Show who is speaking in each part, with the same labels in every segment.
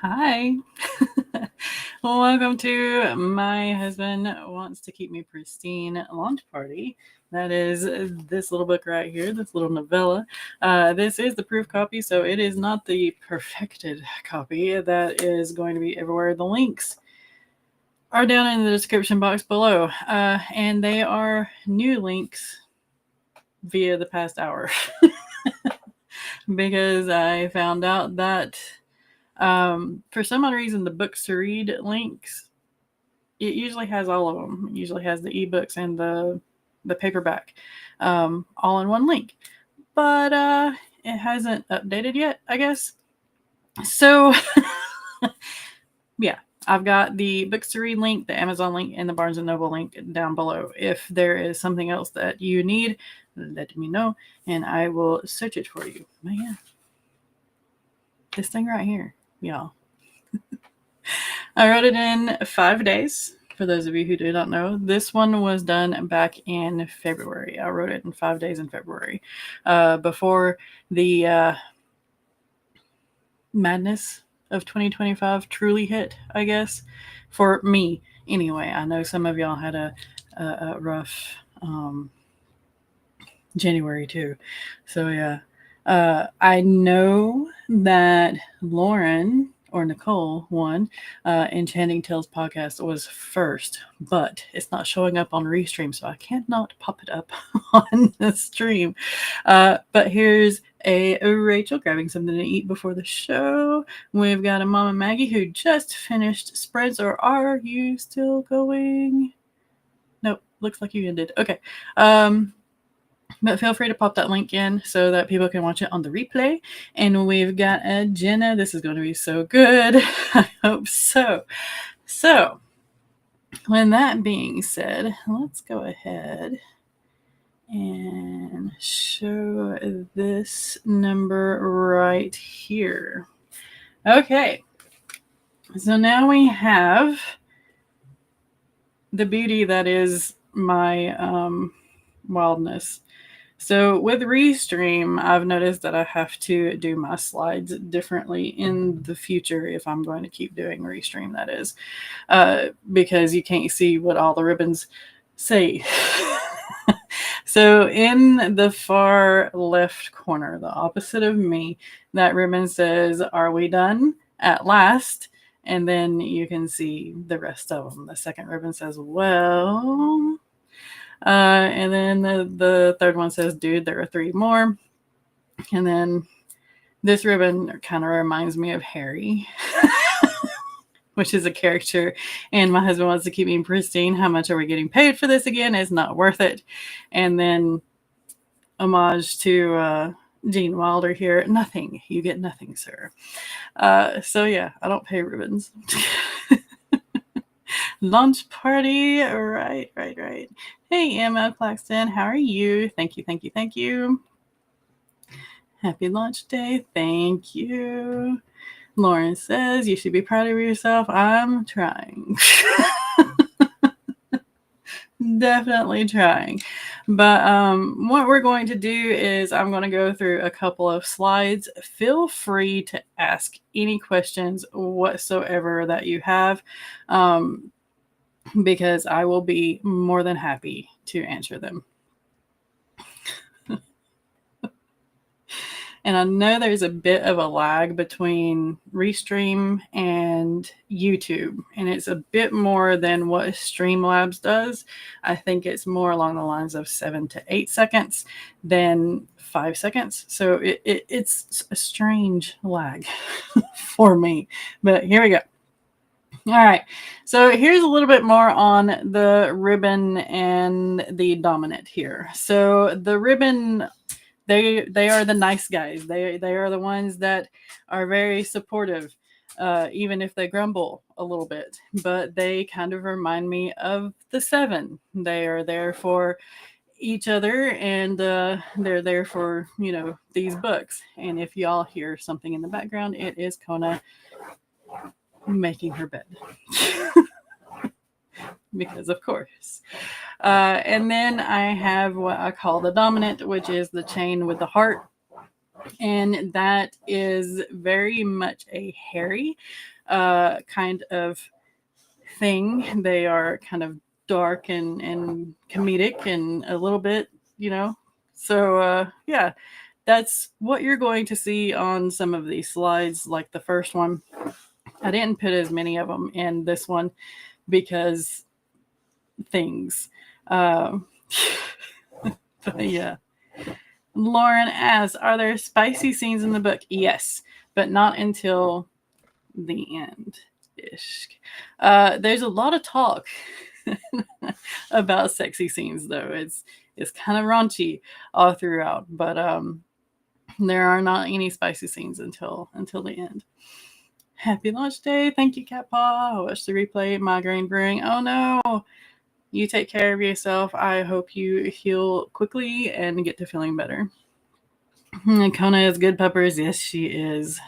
Speaker 1: Hi. Welcome to My Husband Wants to Keep Me Pristine launch party. That is this little book right here, this little novella. This is the proof copy, so it is not the perfected copy that is going to be everywhere. The links are down in the description box below, and they are new links via the past hour because I found out that for some odd reason the books to read links, it usually has all of them. It usually has the ebooks and the paperback all in one link, but it hasn't updated yet, I guess. So yeah, I've got the books to read link, the Amazon link, and the Barnes and Noble link down below. If there is something else that you need, let me know and I will search it for you. But yeah, this thing right here, y'all. I wrote it in 5 days. For those of you who do not know, this one was done back in February. I wrote it in 5 days in February, before the madness of 2025 truly hit, I guess, for me anyway. I know some of y'all had a rough January too. So yeah, I know that Lauren or Nicole won. Enchanting Tales podcast was first, but it's not showing up on Restream, so I cannot pop it up on the stream. But here's a Rachel grabbing something to eat before the show. We've got a Mama Maggie who just finished spreads, or are you still going? Nope, looks like you ended. Okay. But feel free to pop that link in so that people can watch it on the replay. And we've got a Jenna. This is going to be so good. I hope so. So, when that being said, let's go ahead and show this number right here. Okay. So now we have the beauty that is my wildness. So with Restream, I've noticed that I have to do my slides differently in the future if I'm going to keep doing Restream, that is, because you can't see what all the ribbons say. So in the far left corner, the opposite of me, that ribbon says, "Are we done at last?" And then you can see the rest of them. The second ribbon says, "Well," and then the third one says, "Dude, there are 3 more." And then this ribbon kind of reminds me of Harry, which is a character. And My Husband Wants to Keep Me Pristine. How much are we getting paid for this again? It's not worth it. And then homage to Gene Wilder here. Nothing. You get nothing, sir. So yeah, I don't pay ribbons. Launch party. Right. Hey, Emma Claxton. How are you? Thank you. Happy launch day. Thank you. Lauren says you should be proud of yourself. I'm trying. Definitely trying. But what we're going to do is I'm going to go through a couple of slides. Feel free to ask any questions whatsoever that you have, because I will be more than happy to answer them. And I know there's a bit of a lag between Restream and YouTube, and it's a bit more than what Streamlabs does. I think it's more along the lines of 7 to 8 seconds than 5 seconds. So it's a strange lag for me. But here we go. All right. So here's a little bit more on the ribbon and the dominant here. So the ribbon, they are the nice guys. They are the ones that are very supportive, even if they grumble a little bit. But they kind of remind me of the 7. They are there for each other, and they're there for these books. And if y'all hear something in the background, it is Kona making her bed. Because of course. And then I have what I call the dominant, which is the chain with the heart. And that is very much a hairy kind of thing. They are kind of dark and comedic and a little bit, you know. So yeah, that's what you're going to see on some of these slides. Like the first one, I didn't put as many of them in this one because things. Um, but yeah. Lauren asks, are there spicy scenes in the book? Yes, but not until the end ish. There's a lot of talk about sexy scenes, though. It's kind of raunchy all throughout, but there are not any spicy scenes until the end. Happy launch day. Thank you, Cat Paw. I watched the replay. Migraine brewing. Oh no. You take care of yourself. I hope you heal quickly and get to feeling better. Kona is good peppers. Yes, she is.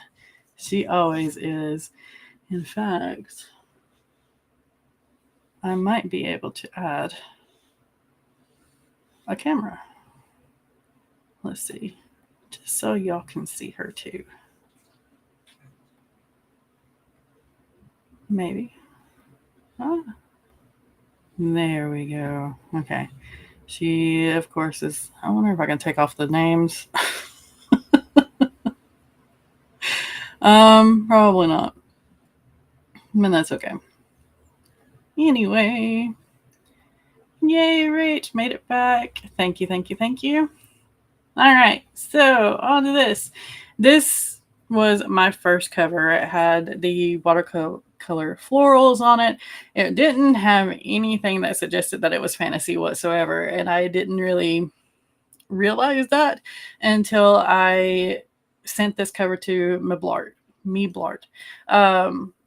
Speaker 1: She always is. In fact, I might be able to add a camera. Let's see. Just so y'all can see her too. Maybe. Ah, there we go. Okay. She, of course, is. I wonder if I can take off the names. Probably not. But that's okay. Anyway. Yay, Rach, made it back. Thank you, thank you, thank you. All right, so on to this. This was my first cover. It had the watercolor florals on it. It didn't have anything that suggested that it was fantasy whatsoever, and I didn't really realize that until I sent this cover to me Blart.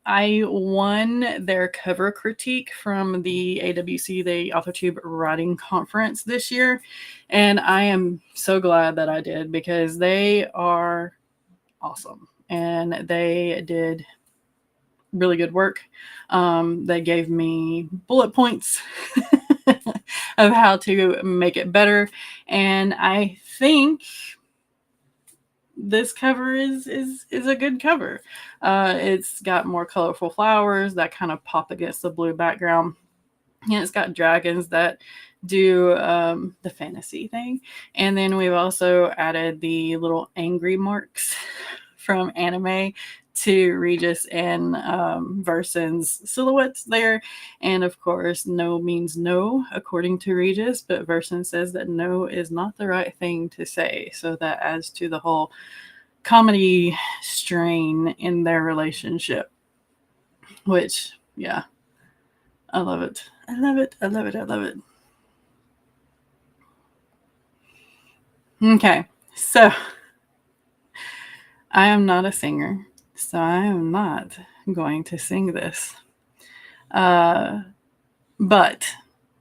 Speaker 1: I won their cover critique from the AWC, the AuthorTube Writing Conference this year, and I am so glad that I did because they are awesome and they did really good work. They gave me bullet points of how to make it better, and I think this cover is a good cover. It's got more colorful flowers that kind of pop against the blue background, and it's got dragons that do the fantasy thing. And then we've also added the little angry marks from anime to Regis and Versen's silhouettes there. And of course, no means no, according to Regis, but Versen says that no is not the right thing to say. So that adds to the whole comedy strain in their relationship, which, yeah, I love it. I love it. I love it. I love it. Okay, so I am not a singer, so I am not going to sing this. But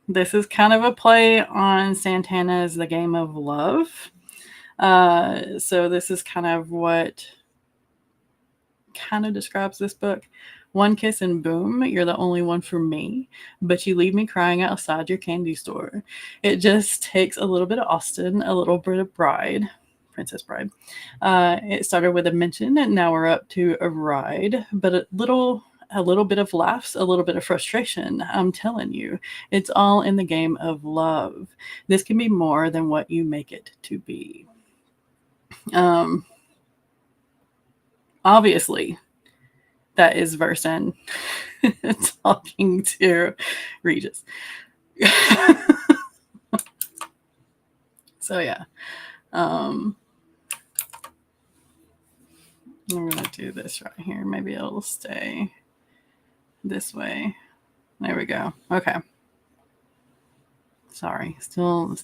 Speaker 1: this is kind of a play on Santana's The Game of Love. So this is kind of what kind of describes this book. One kiss and boom, you're the only one for me, but you leave me crying outside your candy store. It just takes a little bit of Austen, a little bit of Princess Bride. It started with a mention, and now we're up to a ride, but a little bit of laughs, a little bit of frustration. I'm telling you, it's all in the game of love. This can be more than what you make it to be. Obviously, that is Versen talking to Regis. So yeah. I'm gonna do this right here. Maybe it'll stay this way. There we go. Okay. Sorry. Still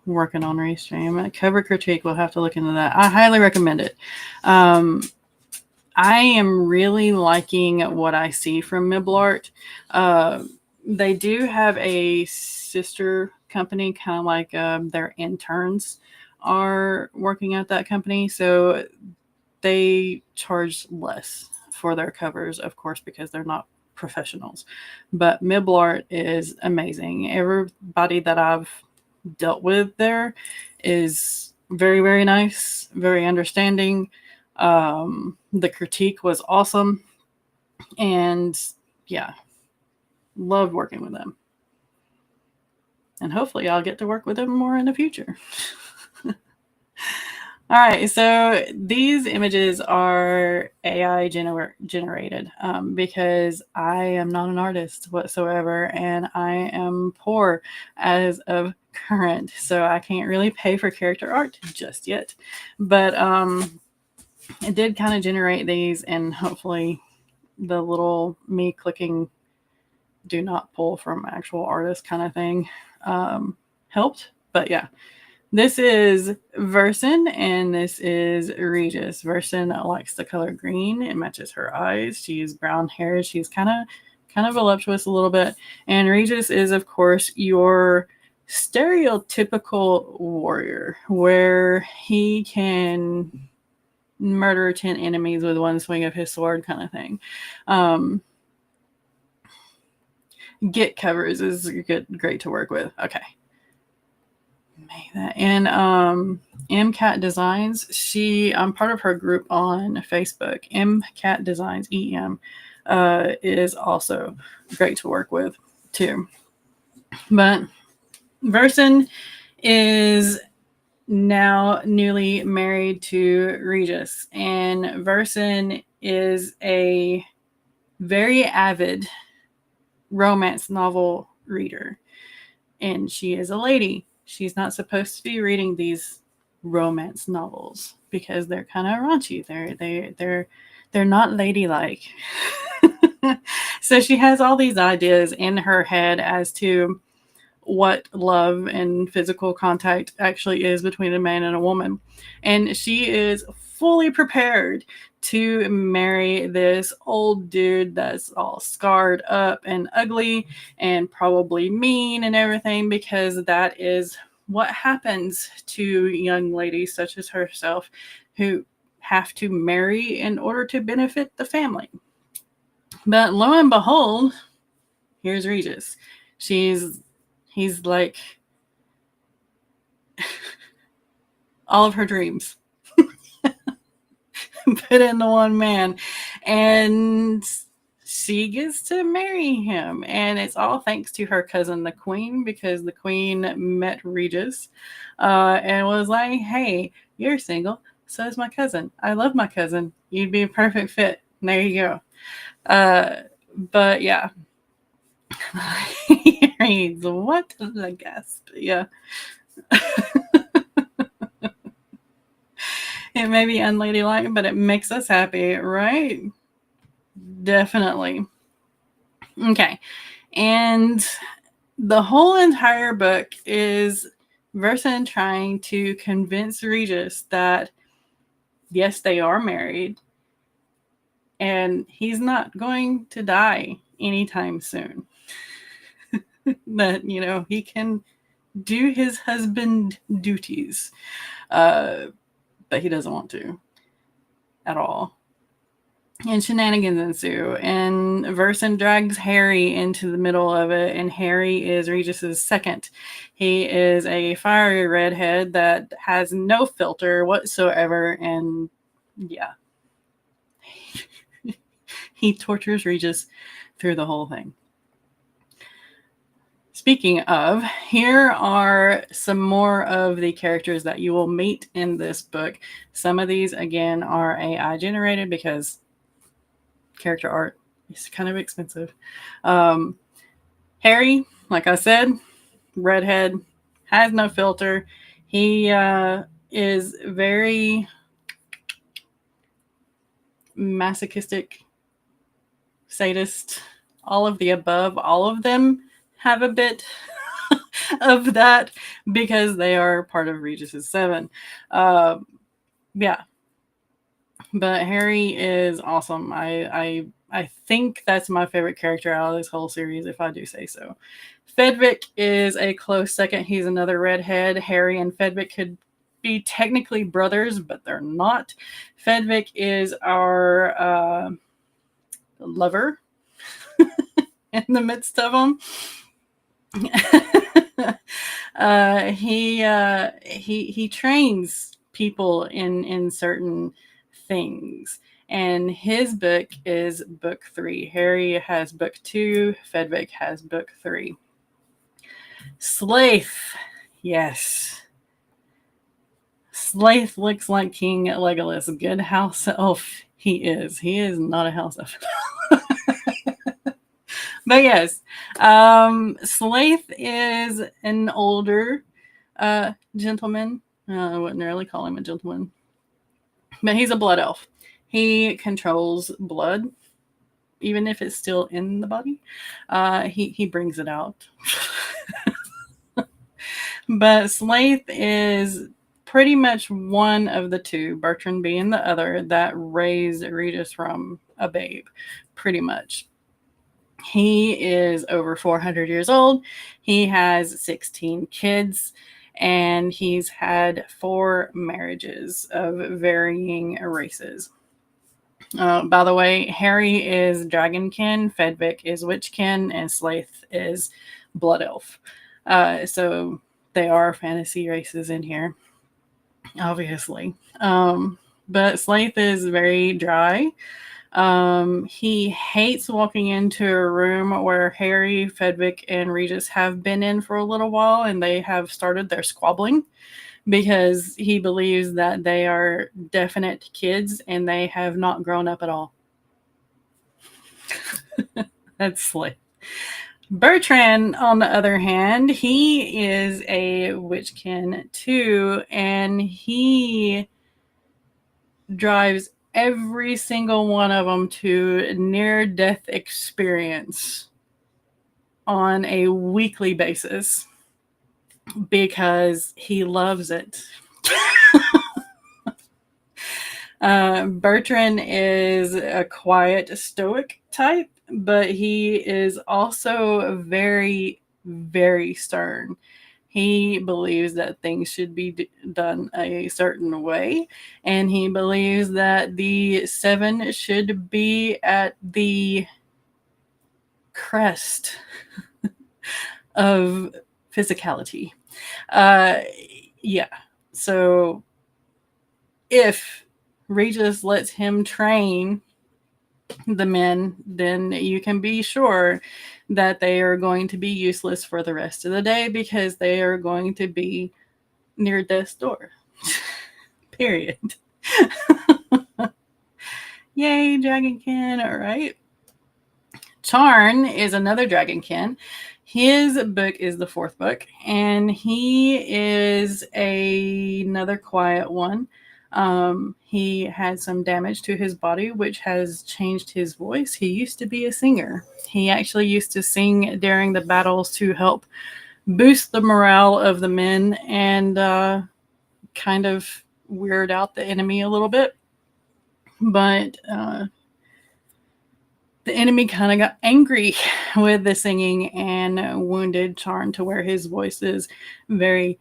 Speaker 1: working on Restream. Cover critique, we'll have to look into that. I highly recommend it. I am really liking what I see from Miblart. They do have a sister company, kind of like their interns are working at that company. So they charge less for their covers, of course, because they're not professionals. But Miblart is amazing. Everybody that I've dealt with there is Very, very nice, very understanding. The critique was awesome. And yeah, loved working with them. And hopefully I'll get to work with them more in the future. All right, so these images are AI generated because I am not an artist whatsoever, and I am poor as of current, so I can't really pay for character art just yet. But it did kind of generate these, and hopefully the little me clicking do not pull from actual artist kind of thing helped. But yeah. This is Verson, and this is Regis. Verson likes the color green. It matches her eyes. She's brown hair. She's kind of voluptuous a little bit. And Regis is, of course, your stereotypical warrior, where he can murder 10 enemies with one swing of his sword kind of thing. Git covers is great to work with. Okay. And MCat Designs, I'm part of her group on Facebook. MCat Designs, EM, is also great to work with too. But Verson is now newly married to Regis, and Verson is a very avid romance novel reader, and she is a lady. She's not supposed to be reading these romance novels because they're kind of raunchy. They're not ladylike. So she has all these ideas in her head as to what love and physical contact actually is between a man and a woman. And she is fully prepared to marry this old dude that's all scarred up and ugly and probably mean and everything, because that is what happens to young ladies such as herself who have to marry in order to benefit the family. But lo and behold, here's Regis. He's like all of her dreams put into one man, and she gets to marry him, and it's all thanks to her cousin the queen, because the queen met Regis and was like, hey, you're single, so is my cousin, I love my cousin, you'd be a perfect fit, and there you go. But yeah. What a gasp. Yeah. It may be unladylike, but it makes us happy, right? Definitely. Okay. And the whole entire book is Verson trying to convince Regis that, yes, they are married, and he's not going to die anytime soon. That, he can do his husband duties. But he doesn't want to at all. And shenanigans ensue, and Verson drags Harry into the middle of it, and Harry is Regis's second. He is a fiery redhead that has no filter whatsoever, and yeah. He tortures Regis through the whole thing. Speaking of, here are some more of the characters that you will meet in this book. Some of these, again, are AI generated because character art is kind of expensive. Harry, like I said, redhead, has no filter. He is very masochistic, sadist, all of the above. All of them have a bit of that because they are part of Regis's 7. Yeah. But Harry is awesome. I think that's my favorite character out of this whole series, if I do say so. Fedvik is a close second. He's another redhead. Harry and Fedvik could be technically brothers, but they're not. Fedvik is our lover in the midst of them. He trains people in certain things. And his book is book 3. Harry has book 2. Fedvick has book 3. Slaith. Yes. Slaith looks like King Legolas. Good house elf he is. He is not a house elf. But yes, Slaith is an older gentleman. I wouldn't really call him a gentleman, but he's a blood elf. He controls blood, even if it's still in the body. He brings it out. But Slaith is pretty much one of the two, Bertrand being the other, that raised Regis from a babe, pretty much. He is over 400 years old. He has 16 kids, and he's had 4 marriages of varying races. By the way, Harry is Dragonkin, Fedvick is Witchkin, and Slaith is Blood Elf. So they are fantasy races in here, obviously. But Slaith is very dry. He hates walking into a room where Harry, Fedvick, and Regis have been in for a little while, and they have started their squabbling because he believes that they are definite kids and they have not grown up at all. That's Slaith. Bertrand, on the other hand, he is a Witchkin too, and he drives every single one of them to near-death experience on a weekly basis because he loves it. Bertrand is a quiet, stoic type, but he is also very, very stern. He believes that things should be done a certain way, and he believes that the 7 should be at the crest of physicality. Yeah. So if Regis lets him train the men, then you can be sure that they are going to be useless for the rest of the day because they are going to be near death's door. Period. Yay, Dragonkin. All right. Charn is another Dragonkin. His book is the 4th book, and he is another quiet one. He had some damage to his body, which has changed his voice. He used to be a singer. He actually used to sing during the battles to help boost the morale of the men and kind of weird out the enemy a little bit. But the enemy kind of got angry with the singing and wounded Charn to where his voice is very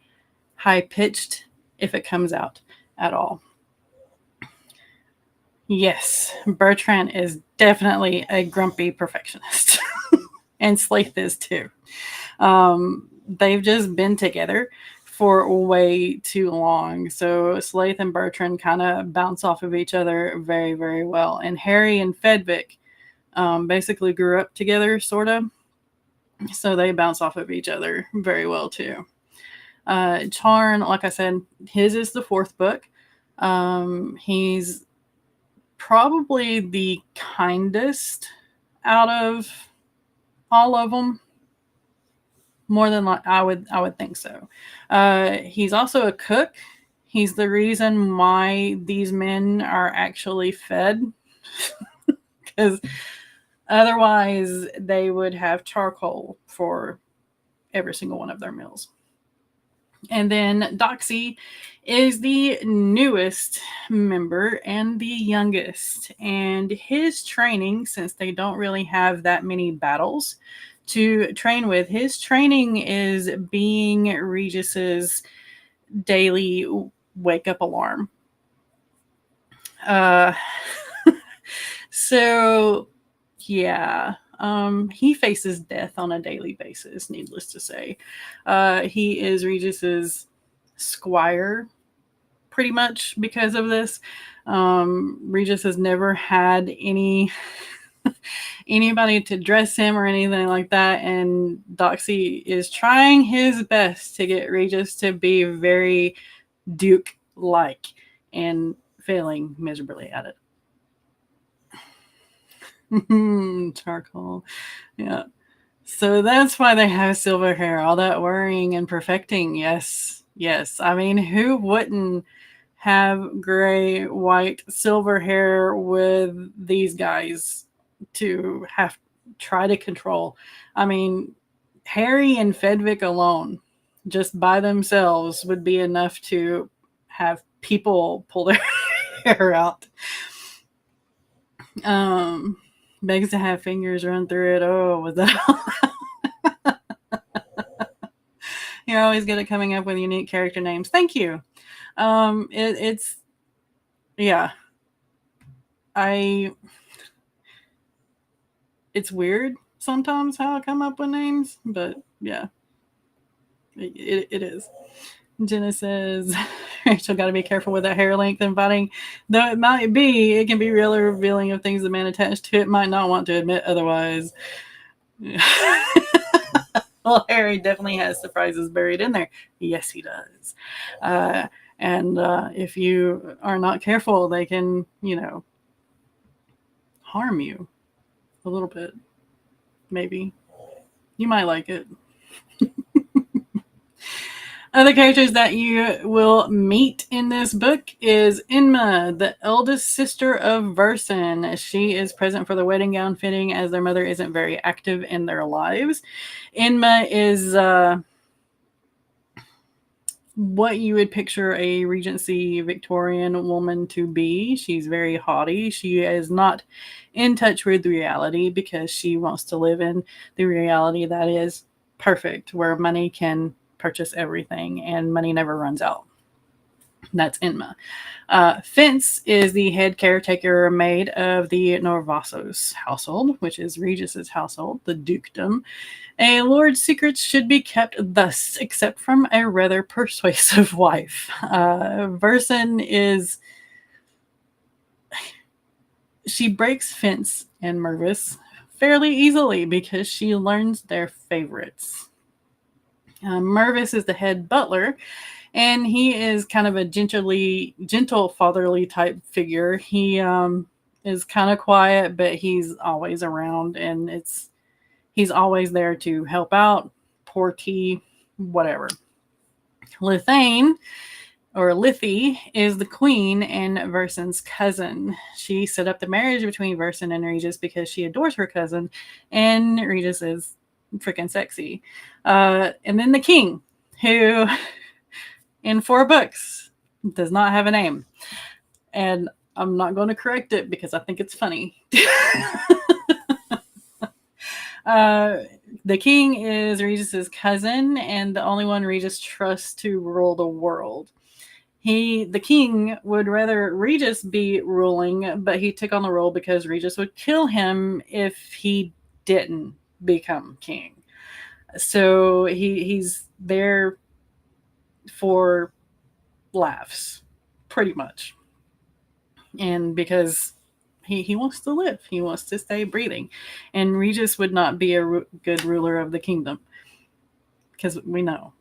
Speaker 1: high-pitched if it comes out at all. Yes, Bertrand is definitely a grumpy perfectionist. And Slaith is too. They've just been together for way too long. So Slaith and Bertrand kind of bounce off of each other very, very well. And Harry and Fedvick basically grew up together, sort of. So they bounce off of each other very well too. Charn, like I said, his is the 4th book. He's probably the kindest out of all of them. More than like I would think so. He's also a cook. He's the reason why these men are actually fed, because otherwise they would have charcoal for every single one of their meals. And then Doxy is the newest member and the youngest. And his training, since they don't really have that many battles to train with, his training is being Regis's daily wake up alarm. So, yeah. He faces death on a daily basis, needless to say. He is Regis's squire, pretty much because of this. Regis has never had anybody to dress him or anything like that, and Doxy is trying his best to get Regis to be very Duke-like and failing miserably at it. Charcoal. Yeah. So that's why they have silver hair, all that worrying and perfecting. Yes. Yes. I mean, who wouldn't have gray, white, silver hair with these guys to have try to control? I mean, Harry and Fedvic alone, just by themselves, would be enough to have people pull their hair out. Begs to have fingers run through it. Oh, was that? You're always good at coming up with unique character names. Thank you. It's yeah. It's weird sometimes how I come up with names, but yeah, it is. Jenna says, Rachel got to be careful with that hair length and fighting. Though it might be, it can be really revealing of things the man attached to it might not want to admit otherwise. Well, Harry definitely has surprises buried in there. Yes, he does. And if you are not careful, they can, harm you a little bit. Maybe. You might like it. Other characters that you will meet in this book is Inma, the eldest sister of Verson. She is present for the wedding gown fitting as their mother isn't very active in their lives. Inma is what you would picture a Regency Victorian woman to be. She's very haughty. She is not in touch with reality because she wants to live in the reality that is perfect, where money can purchase everything and money never runs out. That's Inma. Fence is the head caretaker maid of the Norvasos household, which is Regis's household, the dukedom. A lord's secrets should be kept thus, except from a rather persuasive wife. Verson is... She breaks Fence and Mervis fairly easily because she learns their favorites. Mervis is the head butler, and he is kind of a gentle fatherly type figure. He is kind of quiet, but he's always around, and he's always there to help out, pour tea, whatever. Lithane, or Lithy, is the queen and Verson's cousin. She set up the marriage between Verson and Regis because she adores her cousin, and Regis is freaking sexy. And then the king, who in 4 books does not have a name. And I'm not going to correct it because I think it's funny. The king is Regis's cousin and the only one Regis trusts to rule the world. The king would rather Regis be ruling, but he took on the role because Regis would kill him if he didn't become king. So he's there for laughs, pretty much. And because he wants to live, he wants to stay breathing. And Regis would not be a good ruler of the kingdom, because we know.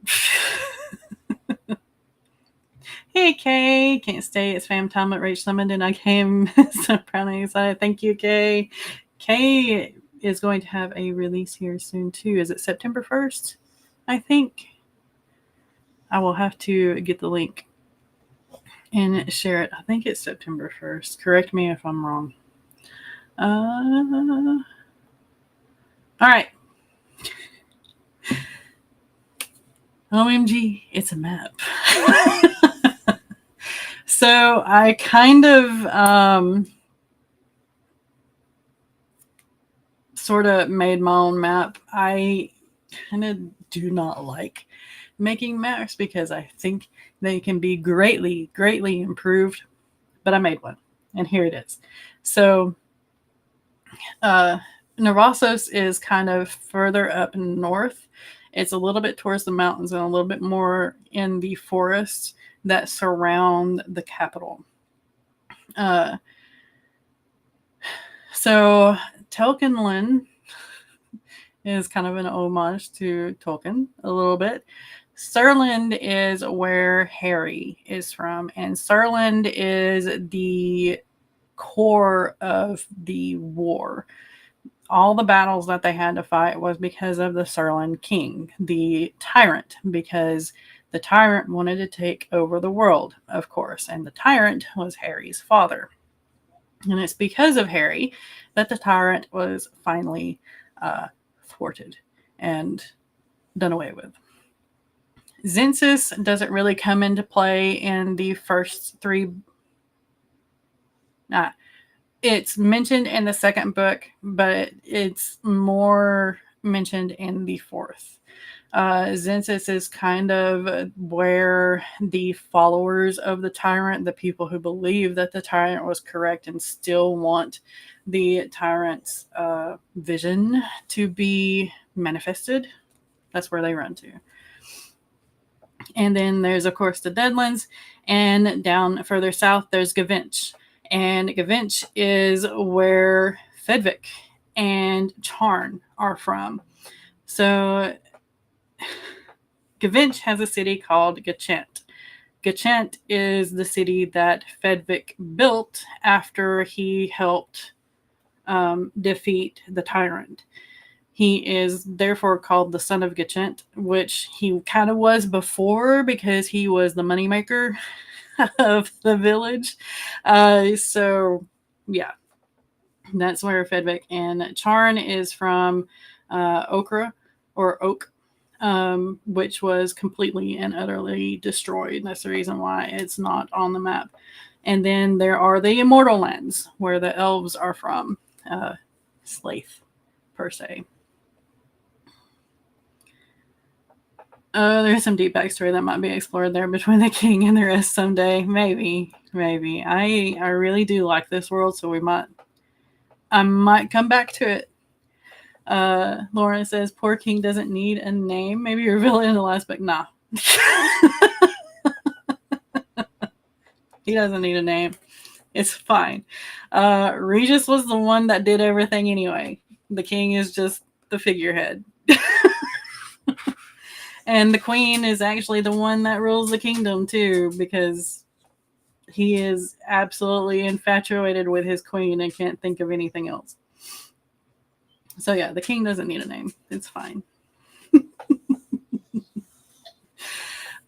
Speaker 1: Hey, Kay. Can't stay. It's fam time at Rach summoned, and I came so proud and excited. Thank you, Kay. Kay is going to have a release here soon, too. Is it September 1st? I think. I will have to get the link and share it. I think it's September 1st. Correct me if I'm wrong. All right. OMG, it's a map. So I kind of sort of made my own map. I kind of do not like making maps because I think they can be greatly, greatly improved. But I made one, and here it is. So Navassos is kind of further up north. It's a little bit towards the mountains and a little bit more in the forests that surround the capital. Uh, so Telkenlin is kind of an homage to Tolkien a little bit. Stirland is where Harry is from, and Stirland is the core of the war. All the battles that they had to fight was because of the Stirland king, the tyrant, because the tyrant wanted to take over the world, of course, and the tyrant was Harry's father. And it's because of Harry that the tyrant was finally thwarted and done away with. Zensis doesn't really come into play in the first three. It's mentioned in the second book, but it's more mentioned in the fourth. Zensis is kind of where the followers of the tyrant, the people who believe that the tyrant was correct and still want the tyrant's vision to be manifested, that's where they run to. And then there's, of course, the Deadlands, and down further south, there's Gavinch. And Gavinch is where Fedvik and Charn are from. So Gavinch has a city called Gachent. Gachent is the city that Fedvik built after he helped defeat the tyrant. He is therefore called the son of Gachent, which he kind of was before because he was the moneymaker of the village. So, yeah, that's where Fedvik. And Charn is from Okra or Oak, which was completely and utterly destroyed. That's the reason why it's not on the map. And then there are the Immortal Lands, where the elves are from. Slaith, per se. There's some deep backstory that might be explored there between the king and the rest someday. Maybe. I really do like this world, so I might come back to it. Lauren says, poor king doesn't need a name. Maybe reveal it in the last book. Nah. He doesn't need a name. It's fine. Regis was the one that did everything anyway. The king is just the figurehead. And the queen is actually the one that rules the kingdom too, because he is absolutely infatuated with his queen and can't think of anything else. So yeah, the king doesn't need a name. It's fine.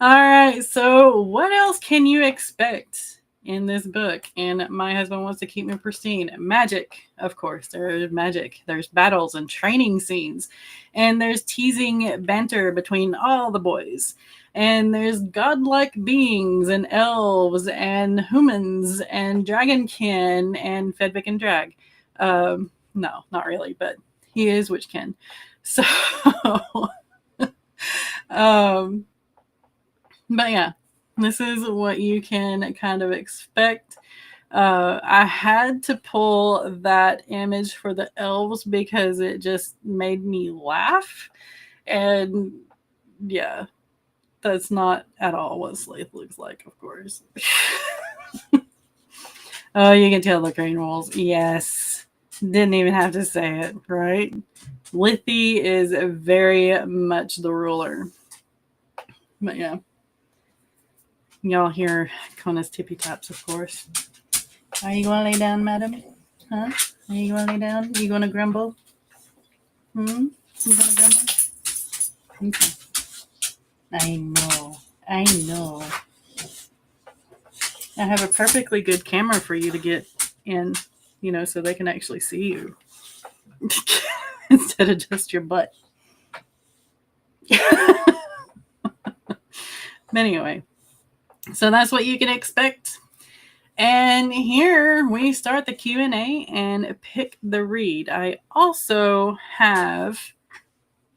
Speaker 1: All right, so what else can you expect in this book? And My Husband Wants to Keep Me Pristine. Magic, of course. There's magic. There's battles and training scenes. And there's teasing banter between all the boys. And there's godlike beings and elves and humans and dragonkin and Fedvik and Drag. No, not really, but he is Witchkin. So, but yeah, this is what you can kind of expect. I had to pull that image for the elves because it just made me laugh. And yeah, that's not at all what Slaith looks like, of course. Oh, you can tell the green walls. Yes. Didn't even have to say it, right? Lithi is very much the ruler. But yeah. Y'all hear Kona's tippy taps, of course. Are you going to lay down, madam? Huh? Are you going to lay down? Are you going to grumble? You going to grumble? Okay. I know. I have a perfectly good camera for you to get in, so they can actually see you. Instead of just your butt. Anyway, so that's what you can expect. And here we start the Q&A and pick the read. I also have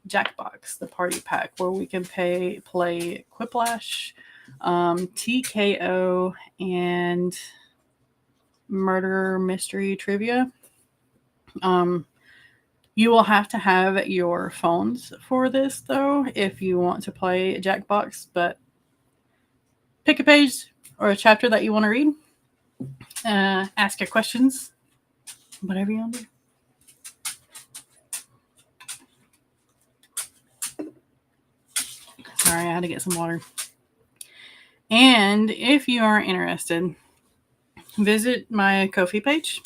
Speaker 1: Jackbox, the party pack, where we can play Quiplash, TKO, and Murder Mystery Trivia. You will have to have your phones for this, though, if you want to play Jackbox. But pick a page or a chapter that you want to read. Ask your questions, whatever you want to do. Sorry, I had to get some water. And if you are interested, visit my Ko-fi page.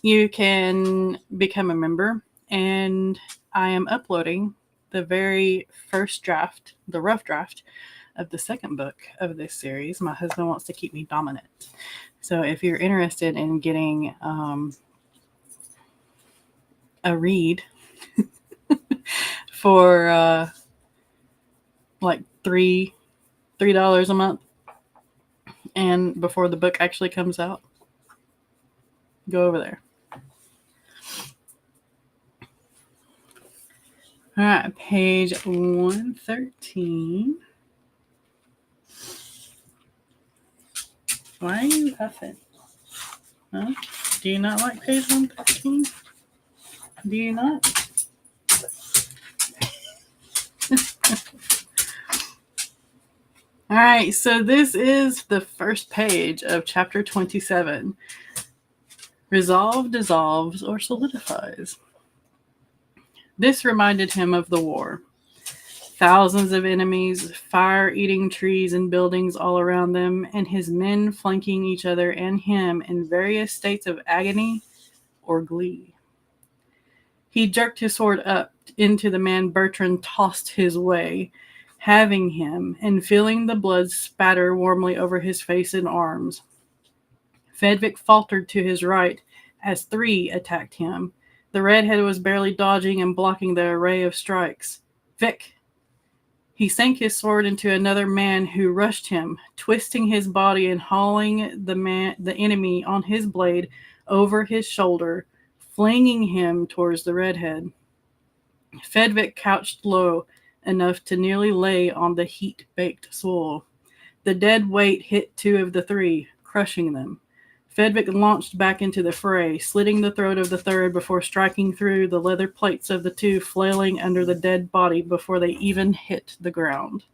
Speaker 1: You can become a member, and I am uploading the very first draft, the rough draft of the second book of this series. My husband wants to keep me dominant. So if you're interested in getting a read for like $3 a month, and before the book actually comes out, go over there. All right, page 113. Why are you huffing? Huh? Do you not like page 113? Do you not? All right, so this is the first page of chapter 27. Resolve dissolves or solidifies. This reminded him of the war. Thousands of enemies, fire-eating trees and buildings all around them, and his men flanking each other and him in various states of agony or glee. He jerked his sword up into the man Bertrand tossed his way, having him and feeling the blood spatter warmly over his face and arms. Fedvik faltered to his right as three attacked him. The redhead was barely dodging and blocking the array of strikes. Vic! He sank his sword into another man who rushed him, twisting his body and hauling the enemy on his blade over his shoulder, flinging him towards the redhead. Fedvik couched low enough to nearly lay on the heat-baked soil. The dead weight hit two of the three, crushing them. Fedvik launched back into the fray, slitting the throat of the third before striking through the leather plates of the two flailing under the dead body before they even hit the ground.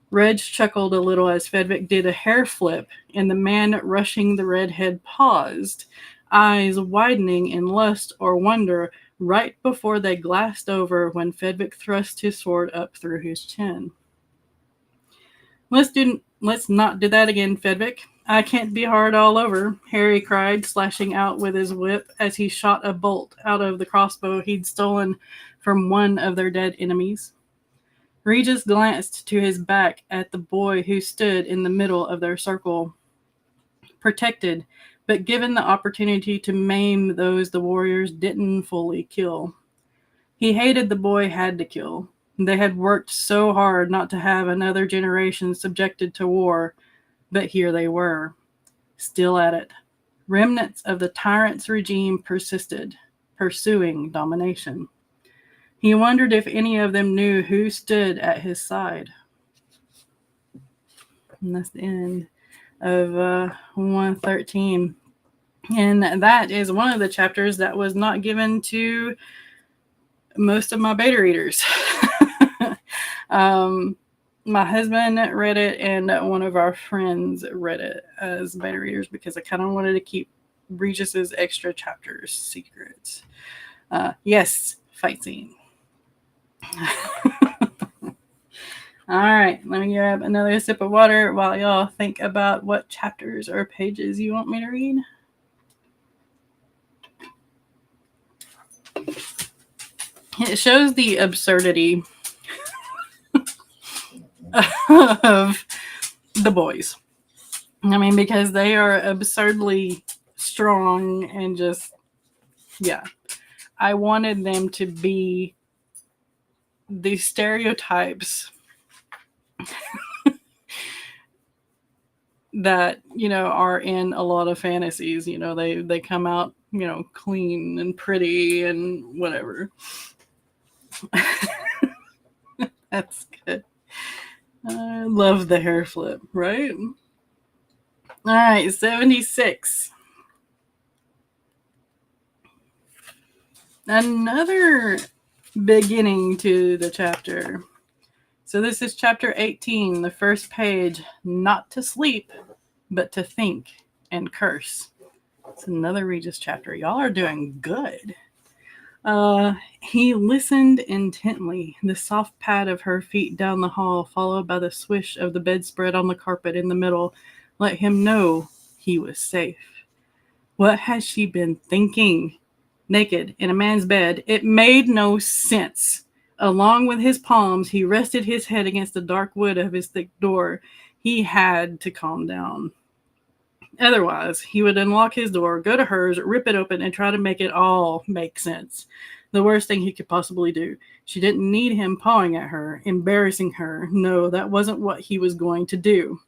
Speaker 1: Reg chuckled a little as Fedvik did a hair flip, and the man rushing the redhead paused, eyes widening in lust or wonder right before they glassed over when Fedvik thrust his sword up through his chin. Let's not do that again, Fedvik. I can't be hard all over, Harry cried, slashing out with his whip as he shot a bolt out of the crossbow he'd stolen from one of their dead enemies. Regis glanced to his back at the boy who stood in the middle of their circle, protected, but given the opportunity to maim those the warriors didn't fully kill. He hated the boy had to kill. They had worked so hard not to have another generation subjected to war, but here they were, still at it. Remnants of the tyrant's regime persisted, pursuing domination. He wondered if any of them knew who stood at his side. And that's the end of 113. And that is one of the chapters that was not given to most of my beta readers. My husband read it, and one of our friends read it as beta readers because I kind of wanted to keep Regis's extra chapters secret. Yes, fight scene. All right, let me grab another sip of water while y'all think about what chapters or pages you want me to read. It shows the absurdity of the boys. I mean, because they are absurdly strong and just, yeah. I wanted them to be the stereotypes that, are in a lot of fantasies. They come out, clean and pretty and whatever. That's good. I love the hair flip, right? All right, 76. Another beginning to the chapter. So this is chapter 18, the first page. Not to sleep, but to think and curse. It's another Regis chapter. Y'all are doing good. He listened intently. The soft pad of her feet down the hall, followed by the swish of the bedspread on the carpet in the middle, let him know he was safe. What had she been thinking? Naked in a man's bed, it made no sense. Along with his palms, he rested his head against the dark wood of his thick door. He had to calm down. Otherwise, he would unlock his door, go to hers, rip it open, and try to make it all make sense. The worst thing he could possibly do. She didn't need him pawing at her, embarrassing her. No, that wasn't what he was going to do.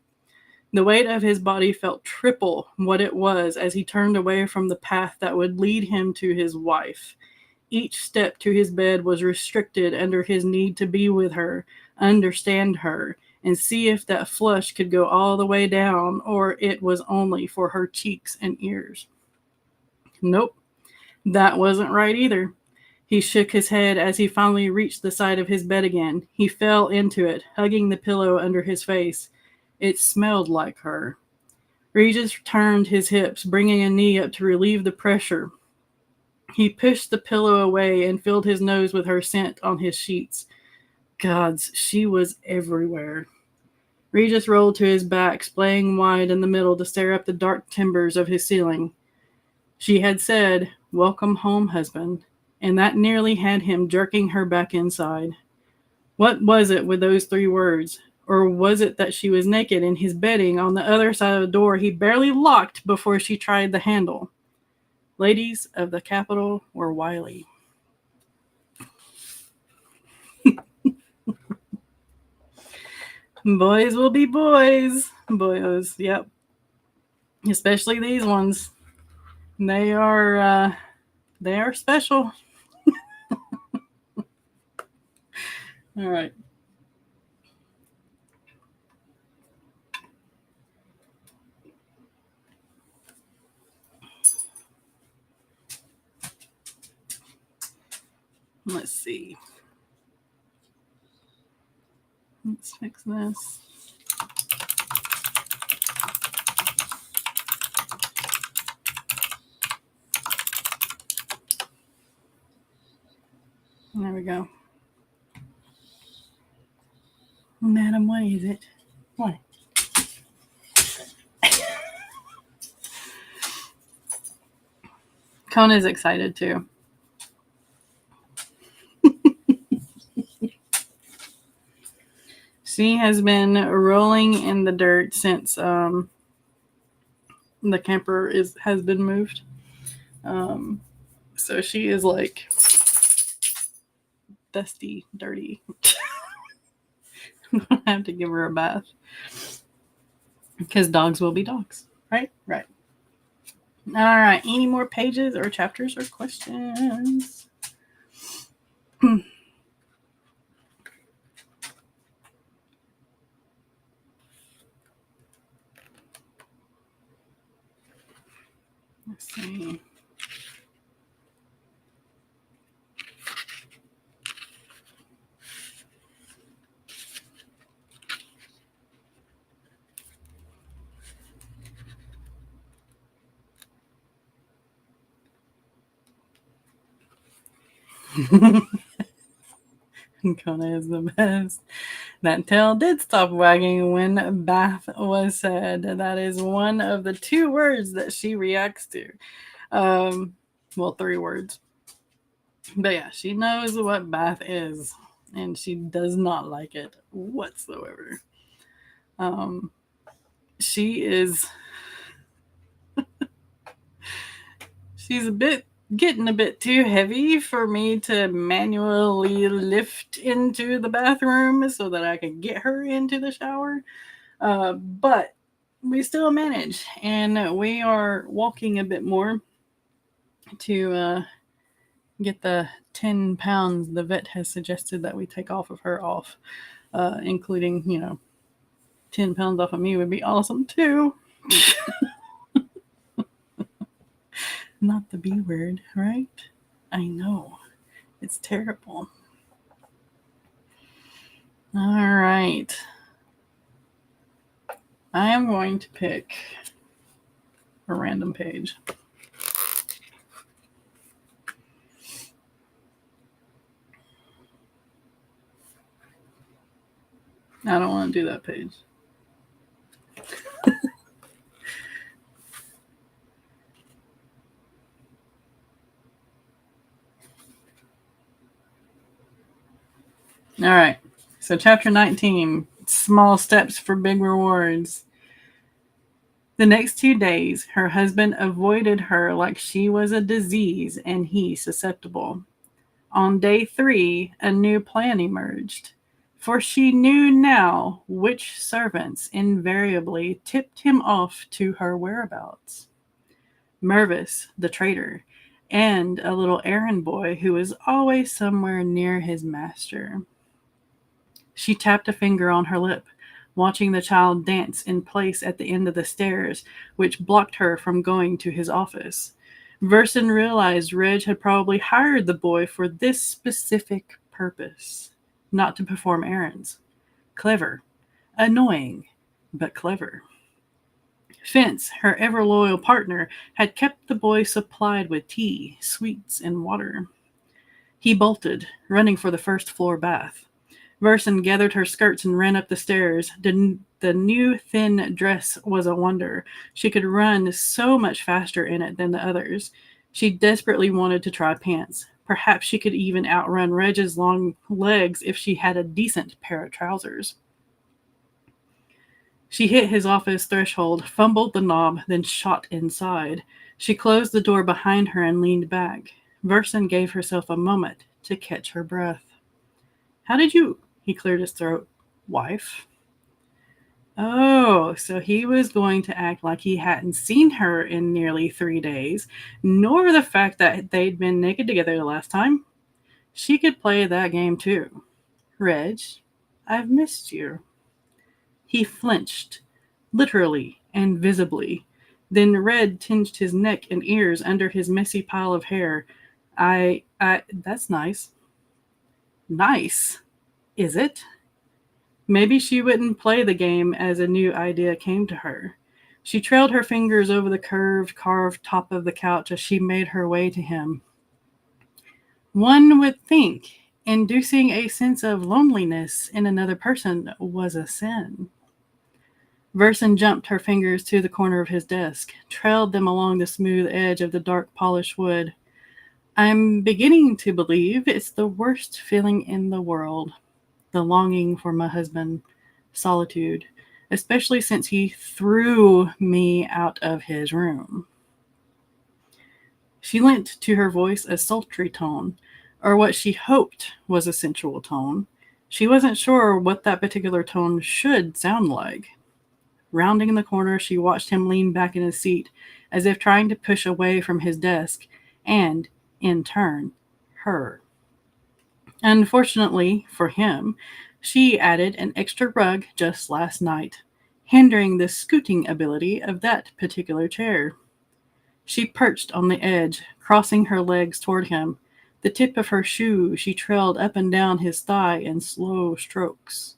Speaker 1: The weight of his body felt triple what it was as he turned away from the path that would lead him to his wife. Each step to his bed was restricted under his need to be with her, understand her, and see if that flush could go all the way down or it was only for her cheeks and ears. Nope, that wasn't right either. He shook his head as he finally reached the side of his bed again. He fell into it, hugging the pillow under his face. It smelled like her. Regis turned his hips, bringing a knee up to relieve the pressure. He pushed the pillow away and filled his nose with her scent on his sheets. Gods, she was everywhere. Regis rolled to his back, splaying wide in the middle to stare up the dark timbers of his ceiling. She had said, "Welcome home, husband," and that nearly had him jerking her back inside. What was it with those 3 words? Or was it that she was naked in his bedding on the other side of the door he barely locked before she tried the handle? Ladies of the capital were wily. Boys will be boys. Boyos, yep. Especially these ones. They are special. All right. Let's see. Let's fix this. There we go. Madam, what is it? What? Kona's excited too. She has been rolling in the dirt since the camper has been moved. So she is like dusty, dirty. I have to give her a bath because dogs will be dogs, right? Right. All right. Any more pages or chapters or questions? Let's see. Kona is the best. That tail did stop wagging when bath was said. That is one of the 2 words that she reacts to. Well, 3 words. But yeah, she knows what bath is, and she does not like it whatsoever. She is. She's getting a bit too heavy for me to manually lift into the bathroom so that I can get her into the shower. But we still manage, and we are walking a bit more to get the 10 pounds the vet has suggested that we take off of her off, including, 10 pounds off of me would be awesome too. Not the B word, right? I know. It's terrible. All right. I am going to pick a random page. I don't want to do that page. All right. So, chapter 19, Small Steps for Big Rewards. The next 2 days, her husband avoided her like she was a disease and he susceptible. On day 3, a new plan emerged, for she knew now which servants invariably tipped him off to her whereabouts. Mervis, the traitor, and a little errand boy who was always somewhere near his master. She tapped a finger on her lip, watching the child dance in place at the end of the stairs, which blocked her from going to his office. Verson realized Reg had probably hired the boy for this specific purpose, not to perform errands. Clever. Annoying, but clever. Fence, her ever loyal partner, had kept the boy supplied with tea, sweets, and water. He bolted, running for the first floor bath. Verson gathered her skirts and ran up the stairs. The new thin dress was a wonder. She could run so much faster in it than the others. She desperately wanted to try pants. Perhaps she could even outrun Reg's long legs if she had a decent pair of trousers. She hit his office threshold, fumbled the knob, then shot inside. She closed the door behind her and leaned back. Verson gave herself a moment to catch her breath. How did you... He cleared his throat. Wife? Oh, so he was going to act like he hadn't seen her in nearly 3 days, nor the fact that they'd been naked together the last time. She could play that game too. Reg, I've missed you. He flinched, literally and visibly. Then red tinged his neck and ears under his messy pile of hair. That's nice. Nice, is it? Maybe she wouldn't play the game as a new idea came to her. She trailed her fingers over the curved, carved top of the couch as she made her way to him. One would think inducing a sense of loneliness in another person was a sin. Verson jumped her fingers to the corner of his desk, trailed them along the smooth edge of the dark polished wood. I'm beginning to believe it's the worst feeling in the world. The longing for my husband, solitude, especially since he threw me out of his room. She lent to her voice a sultry tone, or what she hoped was a sensual tone. She wasn't sure what that particular tone should sound like. Rounding the corner, she watched him lean back in his seat, as if trying to push away from his desk, and, in turn, her. Unfortunately for him, she added an extra rug just last night, hindering the scooting ability of that particular chair. She perched on the edge, crossing her legs toward him. The tip of her shoe she trailed up and down his thigh in slow strokes.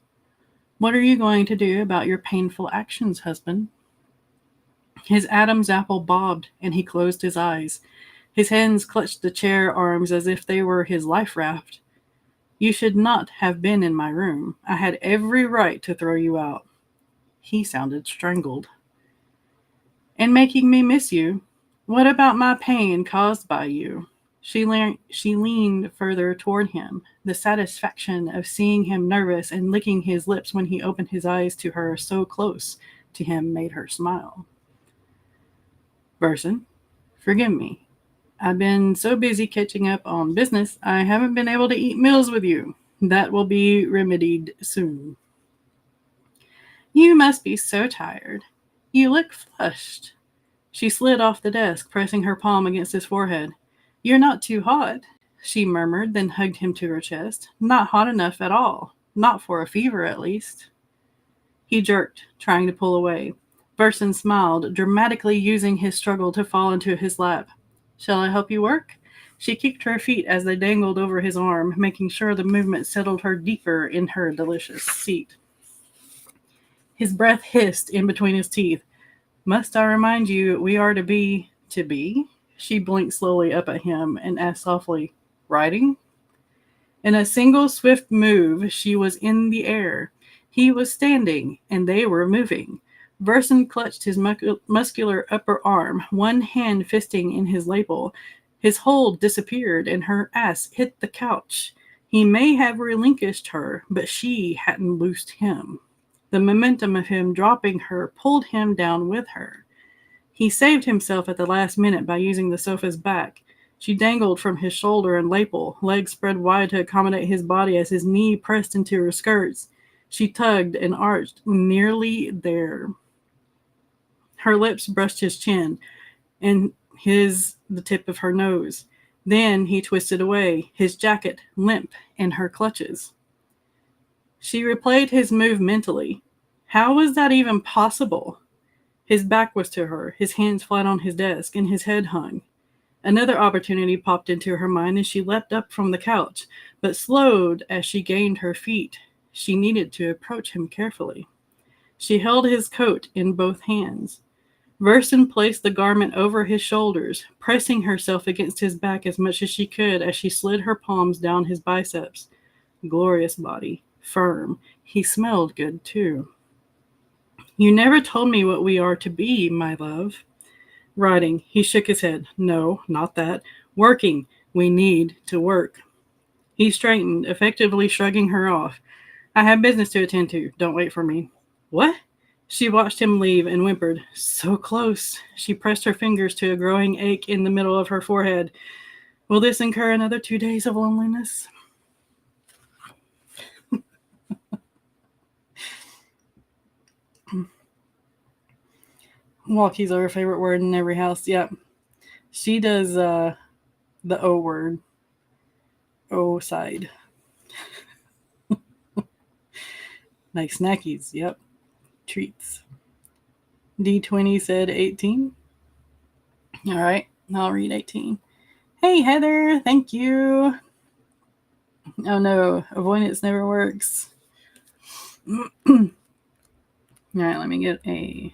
Speaker 1: What are you going to do about your painful actions, husband? His Adam's apple bobbed, and he closed his eyes. His hands clutched the chair arms as if they were his life raft. You should not have been in my room. I had every right to throw you out. He sounded strangled. And making me miss you? What about my pain caused by you? She leaned further toward him. The satisfaction of seeing him nervous and licking his lips when he opened his eyes to her so close to him made her smile. Verson, forgive me. I've been so busy catching up on business, I haven't been able to eat meals with you. That will be remedied soon. You must be so tired. You look flushed. She slid off the desk, pressing her palm against his forehead. You're not too hot, she murmured, then hugged him to her chest. Not hot enough at all. Not for a fever, at least. He jerked, trying to pull away. Verson smiled, dramatically using his struggle to fall into his lap. Shall I help you work? She kicked her feet as they dangled over his arm, making sure the movement settled her deeper in her delicious seat. His breath hissed in between his teeth. Must I remind you we are to be? To be? She blinked slowly up at him and asked softly, Riding? In a single swift move, she was in the air. He was standing, and they were moving. Verson clutched his muscular upper arm, one hand fisting in his lapel. His hold disappeared, and her ass hit the couch. He may have relinquished her, but she hadn't loosed him. The momentum of him dropping her pulled him down with her. He saved himself at the last minute by using the sofa's back. She dangled from his shoulder and lapel, legs spread wide to accommodate his body as his knee pressed into her skirts. She tugged and arched, nearly there. Her lips brushed his chin, and his the tip of her nose. Then he twisted away, his jacket limp in her clutches. She replayed his move mentally. How was that even possible? His back was to her, his hands flat on his desk, and his head hung. Another opportunity popped into her mind, and she leapt up from the couch, but slowed as she gained her feet. She needed to approach him carefully. She held his coat in both hands. Verson placed the garment over his shoulders, pressing herself against his back as much as she could as she slid her palms down his biceps. Glorious body, firm. He smelled good, too. You never told me what we are to be, my love. Writing. He shook his head. No, not that. Working. We need to work. He straightened, effectively shrugging her off. I have business to attend to. Don't wait for me. What? She watched him leave and whimpered. So close. She pressed her fingers to a growing ache in the middle of her forehead. Will this incur another 2 days of loneliness? Walkies are her favorite word in every house. Yep. She does the O word. O side. Like snackies. Yep. Treats. D20 said 18. All right. I'll read 18. Hey, Heather. Thank you. Oh, no. Avoidance never works. All right. Let me get a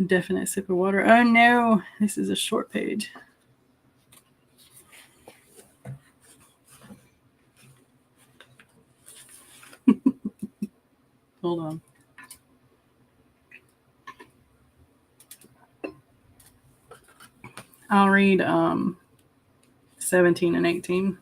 Speaker 1: definite sip of water. Oh, no. This is a short page. Hold on. I'll read 17 and 18.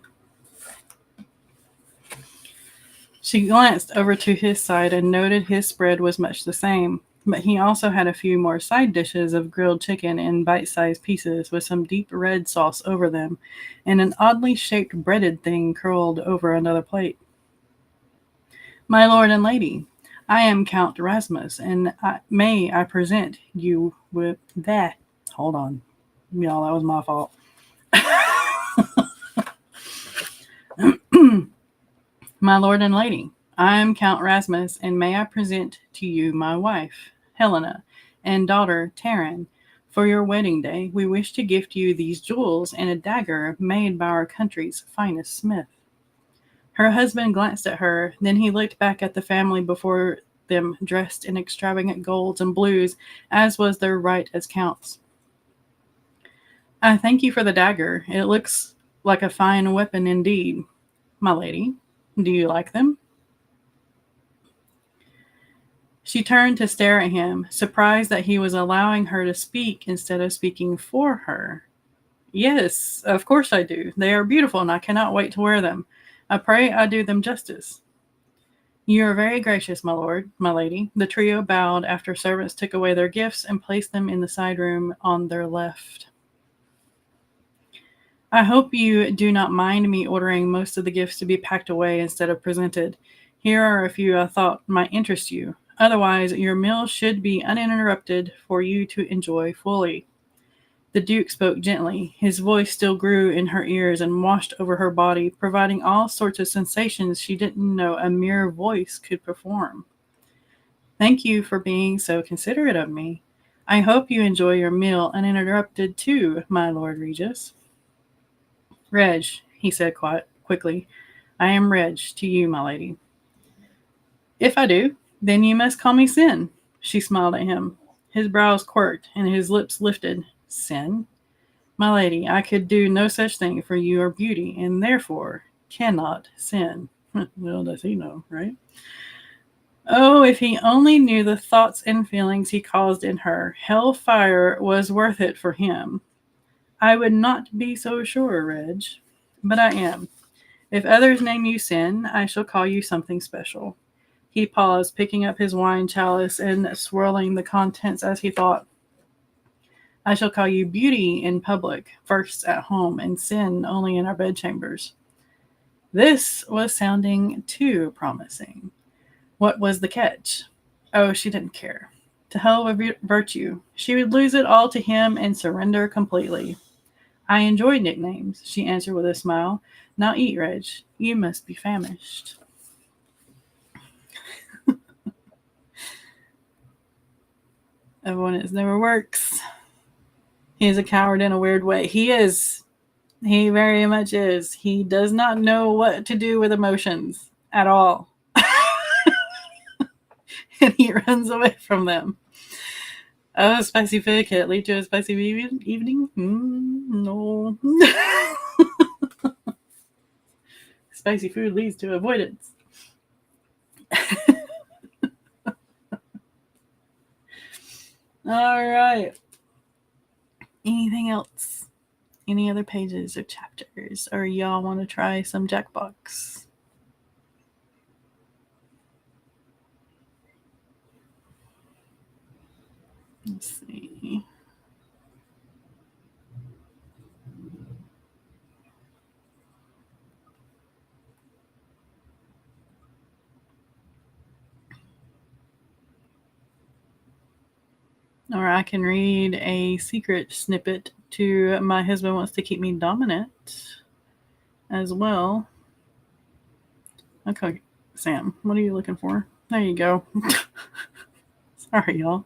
Speaker 1: She glanced over to his side and noted his spread was much the same, but he also had a few more side dishes of grilled chicken in bite-sized pieces with some deep red sauce over them, and an oddly shaped breaded thing curled over another plate. My lord and lady, I am Count Rasmus, and may I present you with that. Hold on. Y'all, that was my fault. My lord and lady, I am Count Rasmus, and may I present to you my wife, Helena, and daughter, Taryn. For your wedding day, we wish to gift you these jewels and a dagger made by our country's finest smith. Her husband glanced at her, then he looked back at the family before them dressed in extravagant golds and blues, as was their right as counts. I thank you for the dagger. It looks like a fine weapon indeed. My lady, do you like them? She turned to stare at him, surprised that he was allowing her to speak instead of speaking for her. Yes, of course I do. They are beautiful, and I cannot wait to wear them. I pray I do them justice. You are very gracious, my lord, my lady. The trio bowed after servants took away their gifts and placed them in the side room on their left. I hope you do not mind me ordering most of the gifts to be packed away instead of presented. Here are a few I thought might interest you. Otherwise, your meal should be uninterrupted for you to enjoy fully. The Duke spoke gently. His voice still grew in her ears and washed over her body, providing all sorts of sensations she didn't know a mere voice could perform. Thank you for being so considerate of me. I hope you enjoy your meal uninterrupted too, my Lord Regis. Reg, he said quickly. I am Reg to you, my lady. If I do, then you must call me Sin. She smiled at him. His brows quirked and his lips lifted. Sin? My lady, I could do no such thing, for you are beauty, and therefore cannot sin. Well, does he know, right? Oh, if he only knew the thoughts and feelings he caused in her, hellfire was worth it for him. I would not be so sure, Reg. But I am. If others name you Sin, I shall call you something special. He paused, picking up his wine chalice and swirling the contents as he thought. I shall call you Beauty in public, first at home, and Sin only in our bedchambers. This was sounding too promising. What was the catch? Oh, she didn't care. To hell with virtue. She would lose it all to him and surrender completely. I enjoy nicknames, she answered with a smile. Now eat, Reg. You must be famished. Everyone, it never works. He is a coward in a weird way. He is. He very much is. He does not know what to do with emotions at all. And he runs away from them. Oh, spicy food can it lead to a spicy evening? No. Spicy food leads to avoidance. All right. Anything else? Any other pages or chapters? Or y'all want to try some Jackbox? Let's see. Or I can read a secret snippet to My Husband Wants to Keep Me Dominant as well. Okay, Sam, what are you looking for? There you go. Sorry, y'all.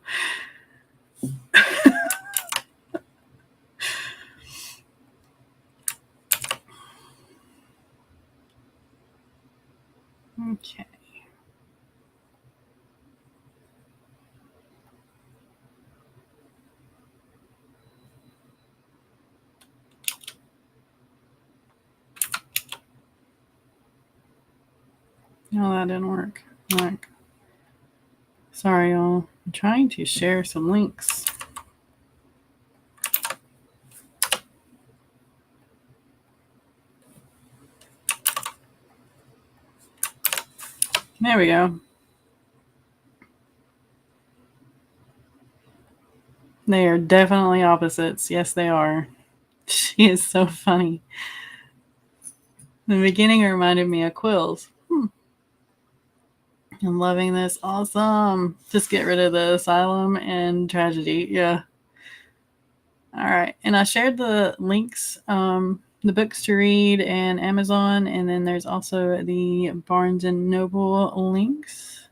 Speaker 1: Okay. No, that didn't work. Like, sorry, y'all. I'm trying to share some links. There we go. They are definitely opposites. Yes, they are. She is so funny. The beginning reminded me of Quills. I'm loving this. Awesome. Just get rid of the asylum and tragedy. Yeah. All right. And I shared the links, the books to read and Amazon. And then there's also the Barnes and Noble links.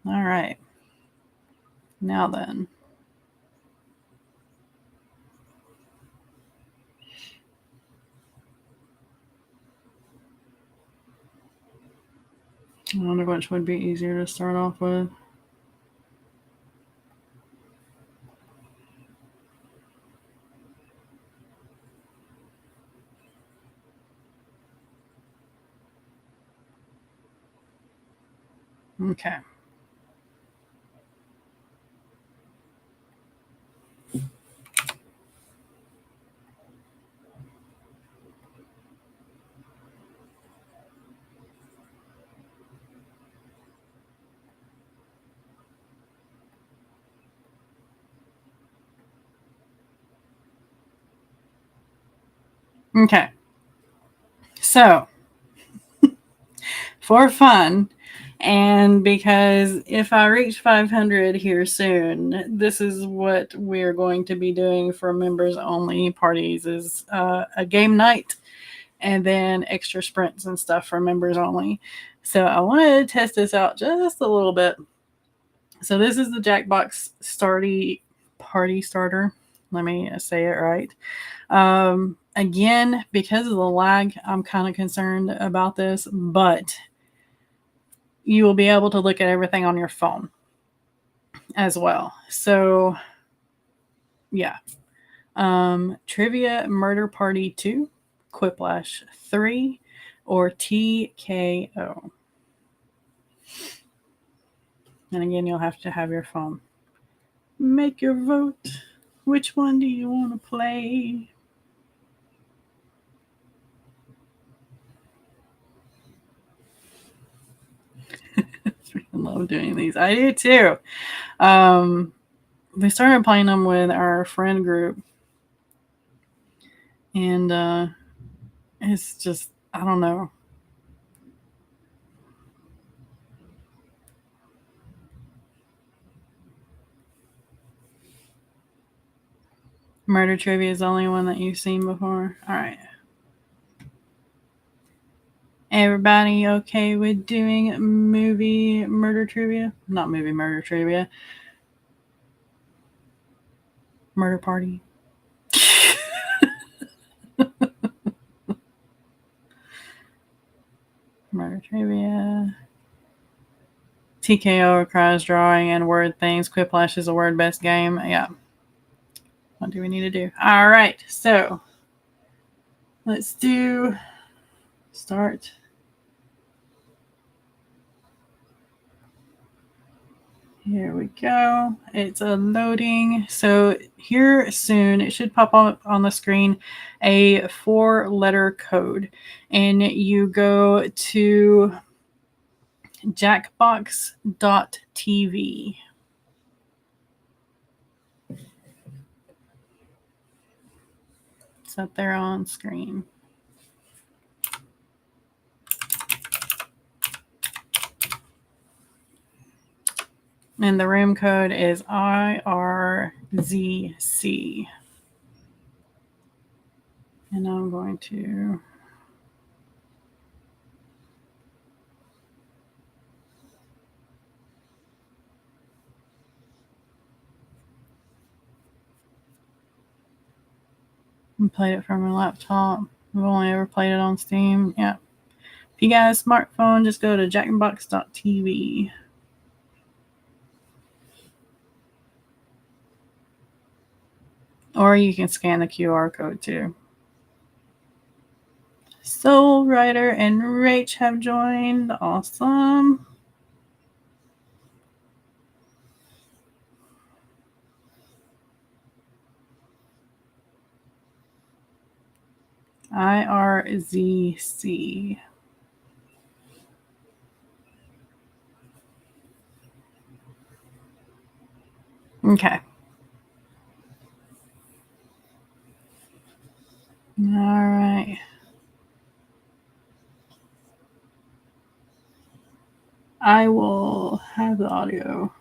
Speaker 1: All right. Now then. I wonder which would be easier to start off with. Okay. Okay. So, for fun, and because if I reach 500 here soon, this is what we're going to be doing for members only parties is a game night and then extra sprints and stuff for members only. So I wanted to test this out just a little bit. So this is the Jackbox party starter. Let me say it right. Again, because of the lag, I'm kind of concerned about this, but you will be able to look at everything on your phone as well. So, yeah. Trivia Murder Party 2, Quiplash 3, or TKO. And again, you'll have to have your phone. Make your vote. Which one do you want to play? I love doing these. I do too. We started playing them with our friend group, and it's just, I don't know. Murder trivia is the only one that you've seen before. All right. Everybody okay with doing movie murder trivia? Not movie murder trivia. Murder party. Murder trivia. TKO requires drawing and word things. Quiplash is a word based game. Yeah. What do we need to do? All right. So let's do start. Here we go. It's a loading. So here soon, it should pop up on the screen a 4-letter code. And you go to jackbox.tv. It's up there on screen. And the room code is IRZC. And I'm going to play it from a laptop. I've only ever played it on Steam. Yeah. If you got a smartphone, just go to jackbox.tv. Or you can scan the QR code too. Soul Rider and Rach have joined. Awesome. IRZC. Okay. All right. I will have the audio.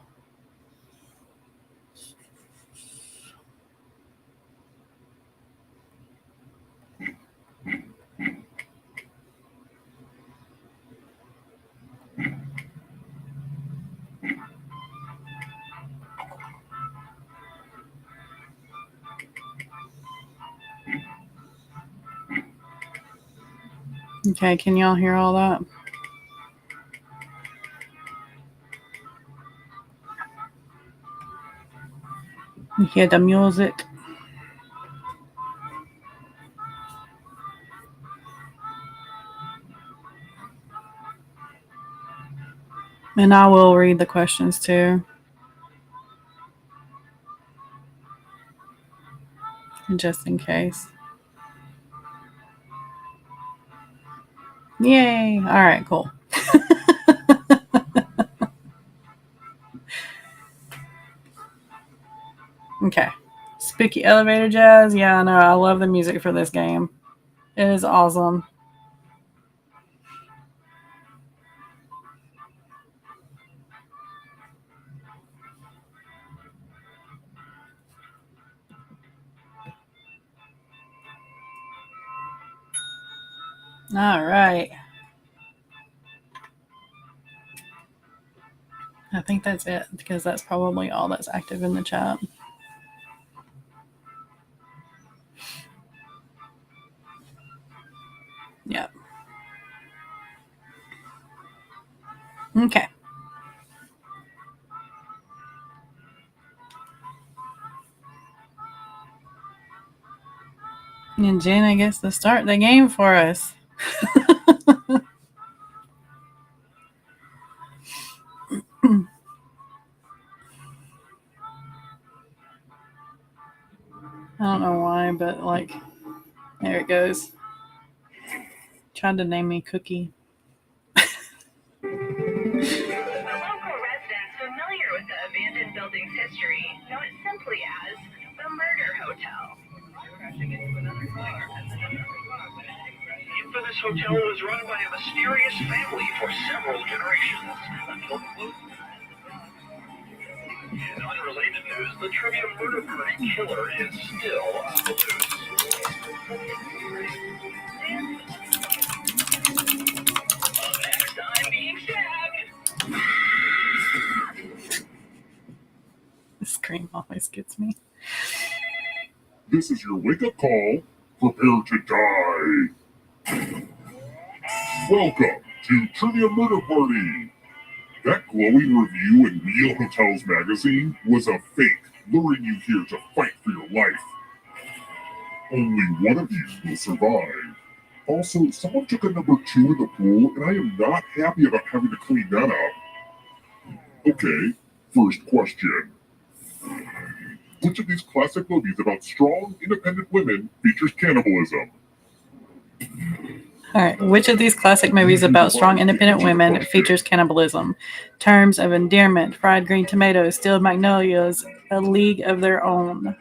Speaker 1: Okay, can y'all hear all that? You hear the music? And I will read the questions too. Just in case. Yay. All right, cool. Okay. Spooky elevator jazz. Yeah, I know. I love the music for this game. It is awesome. All right. I think that's it because that's probably all that's active in the chat. Yep. Okay. And Jenna gets to start the game for us. I don't know why, but like, there it goes. Tried to name me Cookie.
Speaker 2: The local residents familiar with the abandoned building's history know it simply as the Murder Hotel. Crashing into another car. The infamous hotel was run by a mysterious family for several generations until close. In unrelated news, the trivia murder party killer is still on the loose. Next time being stabbed.
Speaker 1: The scream always gets me.
Speaker 3: This is your wake-up call. Prepare to die. Welcome to Trivia Murder Party. That glowing review in Real Hotels magazine was a fake, luring you here to fight for your life. Only one of you will survive. Also, someone took a number 2 in the pool, and I am not happy about having to clean that up. Okay, first question. Which of these classic movies about strong, independent women features cannibalism?
Speaker 1: All right. Which of these classic movies about strong, independent women features cannibalism? Terms of Endearment, Fried Green Tomatoes, Steel Magnolias, A League of Their Own.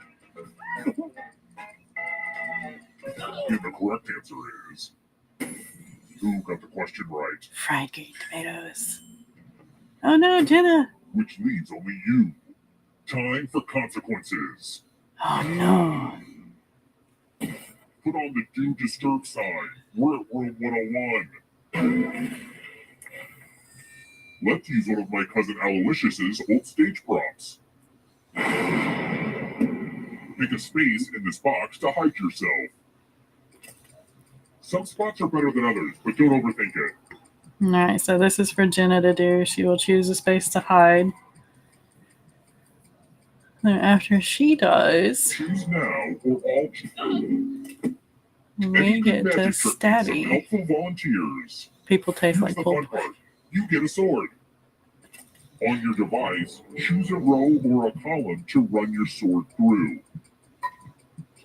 Speaker 3: And the correct answer is... Who got the question right?
Speaker 1: Fried Green Tomatoes. Oh no, Jenna.
Speaker 3: Which leaves only you. Time for consequences.
Speaker 1: Oh no.
Speaker 3: Put on the Do Disturb sign. We're at room 101. Let's use one of my cousin Aloysius's old stage props. Make a space in this box to hide yourself. Some spots are better than others, but don't overthink it.
Speaker 1: All right, so this is for Jenna to do. She will choose a space to hide. Then after she does,
Speaker 3: choose now or all
Speaker 1: we get to stabby.
Speaker 3: Helpful volunteers.
Speaker 1: People taste like
Speaker 3: the
Speaker 1: pulp.
Speaker 3: Fun part. You get a sword. On your device, choose a row or a column to run your sword through.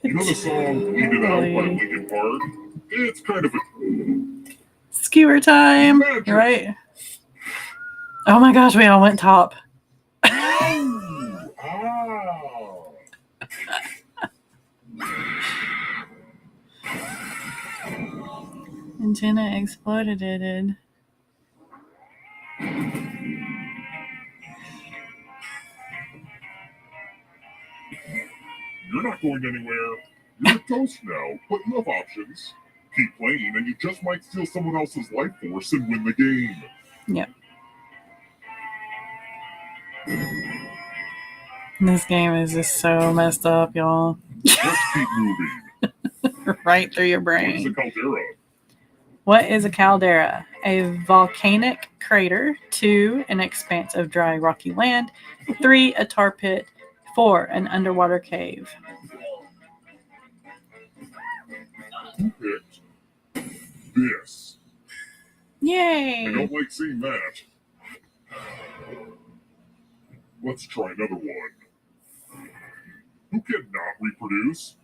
Speaker 3: You know the song Lead It Out by Linkin Park? It's kind of a...
Speaker 1: Skewer time,
Speaker 3: Magic.
Speaker 1: Right? Oh my gosh, we all went top.
Speaker 3: Ow.
Speaker 1: And Jenna exploded it.
Speaker 3: You're not going anywhere. You're a ghost now, but you have options. Keep playing and you just might steal someone else's life force and win the game.
Speaker 1: Yep. This game is just so messed up, y'all.
Speaker 3: Let's keep moving.
Speaker 1: Right through your
Speaker 3: What is a
Speaker 1: brain.
Speaker 3: caldera?
Speaker 1: What is a caldera? A volcanic crater. 2, an expanse of dry rocky land. 3, a tar pit. 4, an underwater cave.
Speaker 3: Who picked this?
Speaker 1: Yay!
Speaker 3: I don't like seeing that. Let's try another one. Who cannot reproduce?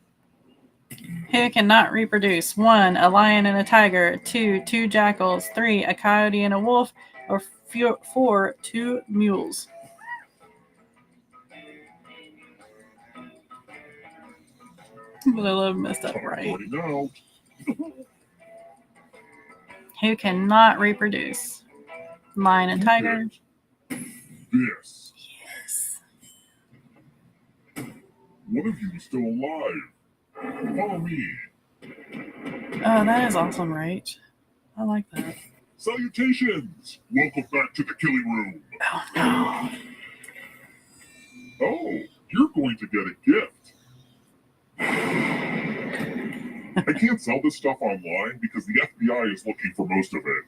Speaker 1: Who cannot reproduce? 1, a lion and a tiger. 2, 2 jackals. 3, a coyote and a wolf. Or 4, 2 mules. But I love messed up right. Who cannot reproduce? Lion and tiger.
Speaker 3: This.
Speaker 1: Yes.
Speaker 3: One of you is still alive. Follow me.
Speaker 1: Oh, that is awesome, right? I like that.
Speaker 3: Salutations! Welcome back to the killing room.
Speaker 1: Oh no.
Speaker 3: Oh, you're going to get a gift. I can't sell this stuff online because the FBI is looking for most of it.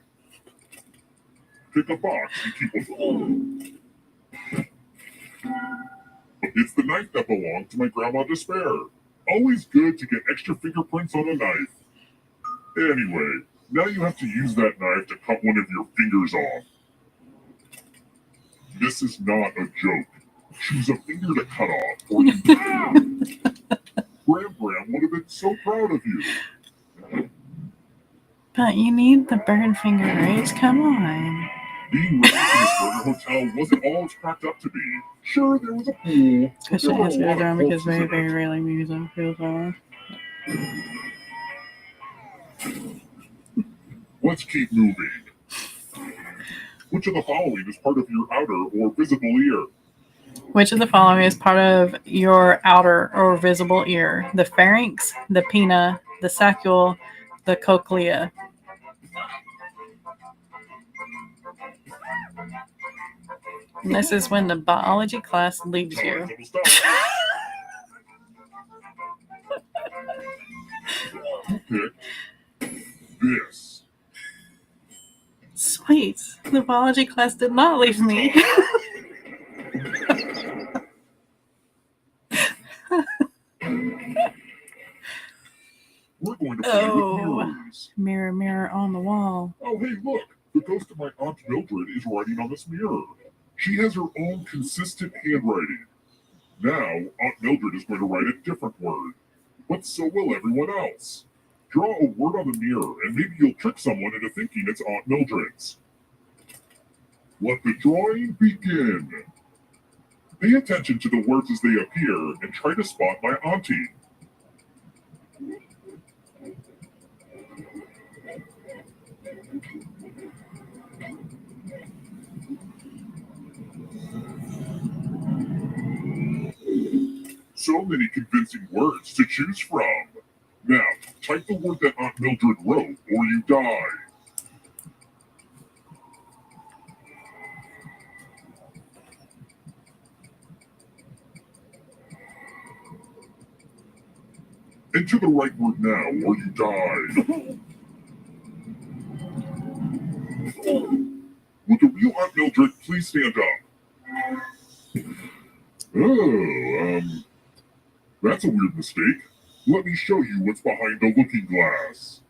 Speaker 3: Pick a box and keep it. It's the knife that belonged to my grandma Despair. Always good to get extra fingerprints on a knife. Anyway, now you have to use that knife to cut one of your fingers off. This is not a joke. Choose a finger to cut off, or you Gram would have been so proud of you.
Speaker 1: But you need the bird finger raised. Come on.
Speaker 3: Being raised in this murder hotel wasn't all it's cracked up to be. Sure, there was a pool.
Speaker 1: Question has to go down because very, very
Speaker 3: rare.
Speaker 1: rarely we use a field flower.
Speaker 3: Let's keep moving. Which of the following is part of your outer or visible ear?
Speaker 1: Which of the following is part of your outer or visible ear? The pharynx, the pinna, the saccule, the cochlea. And this is when the biology class leaves you.
Speaker 3: Who picked this?
Speaker 1: Sweet. The biology class did not leave me.
Speaker 3: We're going to play with mirrors.
Speaker 1: Mirror, mirror on the wall.
Speaker 3: Oh, hey, look. The ghost of my Aunt Mildred is writing on this mirror. She has her own consistent handwriting. Now, Aunt Mildred is going to write a different word. But so will everyone else. Draw a word on the mirror, and maybe you'll trick someone into thinking it's Aunt Mildred's. Let the drawing begin. Pay attention to the words as they appear and try to spot my auntie. So many convincing words to choose from. Now, type the word that Aunt Mildred wrote, or you die. Enter the right word now, or you die. Would the real Aunt Mildred please stand up? Oh, that's a weird mistake. Let me show you what's behind the looking glass.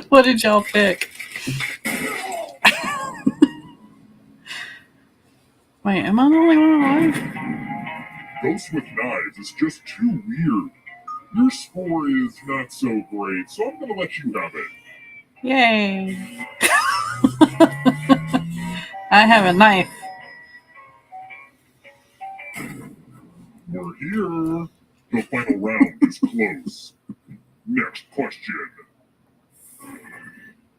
Speaker 1: What did y'all pick? Wait, am I the only one alive?
Speaker 3: Ghosts with knives is just too weird. Your score is not so great, so I'm gonna let you have it.
Speaker 1: Yay. I have a knife.
Speaker 3: We're here. The final round is close. Next question.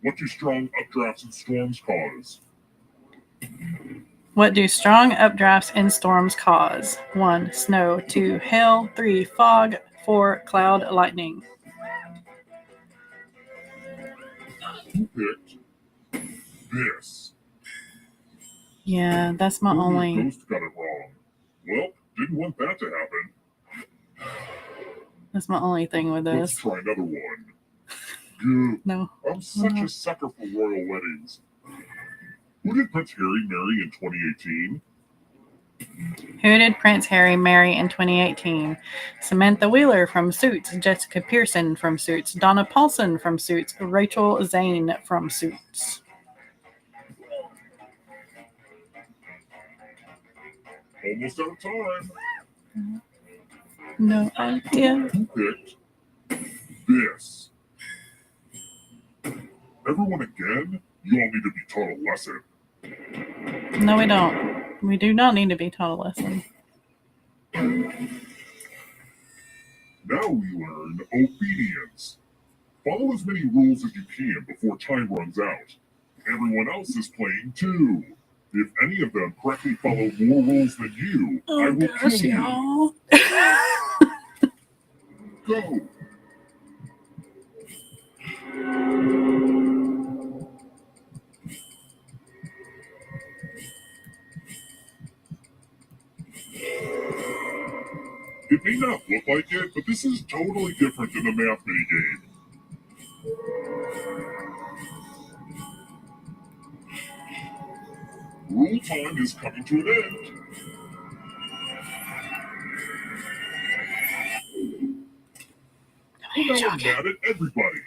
Speaker 3: What do strong updrafts and storms cause?
Speaker 1: What do strong updrafts and storms cause? 1. Snow. 2. Hail. 3. Fog. 4. Cloud lightning.
Speaker 3: Who picked this?
Speaker 1: Yeah, that's my
Speaker 3: The
Speaker 1: only...
Speaker 3: ghost got it wrong. Well, didn't want that to happen.
Speaker 1: That's my only thing with
Speaker 3: Let's
Speaker 1: this.
Speaker 3: try another one. Good.
Speaker 1: No.
Speaker 3: I'm such a sucker for royal weddings. Who did Prince Harry marry in 2018?
Speaker 1: Who did Prince Harry marry in 2018? Samantha Wheeler from Suits, Jessica Pearson from Suits, Donna Paulson from Suits, Rachel Zane from Suits.
Speaker 3: Almost out of time.
Speaker 1: No idea.
Speaker 3: Who picked this? Everyone again? You all need to be taught a lesson.
Speaker 1: No, we don't. We do not need to be taught a lesson.
Speaker 3: Now we learn obedience. Follow as many rules as you can before time runs out. Everyone else is playing too. If any of them correctly follow more rules than you, I will kill you.
Speaker 1: Y'all.
Speaker 3: Go. It may not look like like it, but this is totally different than the math minigame. Rule time is coming to an end. Now I'm mad at everybody.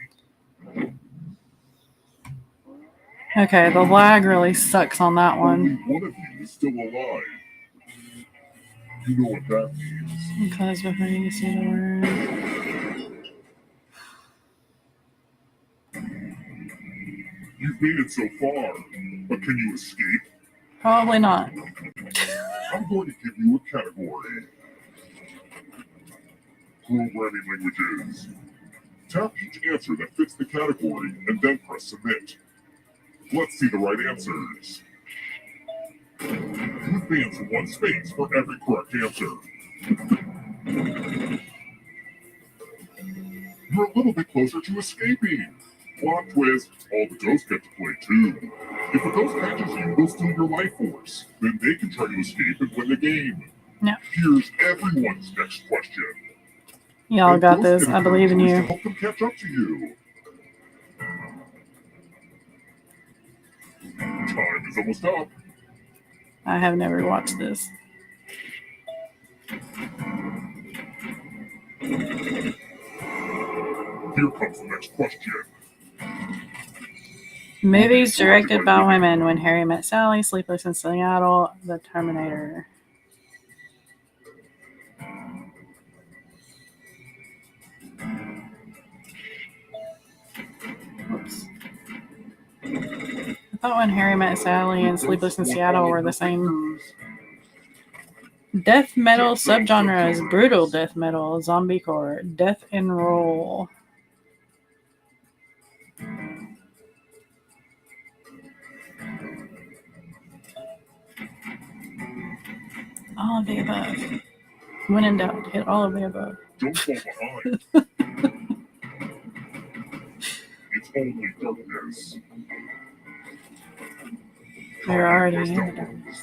Speaker 1: Okay, the lag really sucks on that
Speaker 3: Only
Speaker 1: one.
Speaker 3: one of you is still alive. You know what that means.
Speaker 1: Close before you see the word.
Speaker 3: You've made it so far, but can you escape?
Speaker 1: Probably not.
Speaker 3: I'm going to give you a category. Programming languages. Tap each answer that fits the category and then press submit. Let's see the right answers. You advance 1 space for every correct answer. You're a little bit closer to escaping. Plot twist, all the ghosts get to play too. If a ghost catches you, they'll steal your life force. Then they can try to escape and win the game.
Speaker 1: No.
Speaker 3: Here's everyone's next question.
Speaker 1: Y'all
Speaker 3: And
Speaker 1: got
Speaker 3: ghosts
Speaker 1: this.
Speaker 3: get a
Speaker 1: I believe in
Speaker 3: choice to
Speaker 1: you.
Speaker 3: help them catch up to you. Time is almost up.
Speaker 1: I have never watched this.
Speaker 3: Here comes the next question.
Speaker 1: Movies directed by women: When Harry Met Sally, Sleepless in Seattle, The Terminator. Oops. I thought When Harry Met Sally and Sleepless in Seattle were the same. Death metal subgenres: brutal death metal, zombiecore, death and roll. All of the above. When in doubt, hit all of the above.
Speaker 3: Don't fall behind. It's only darkness.
Speaker 1: We're already in the darkness.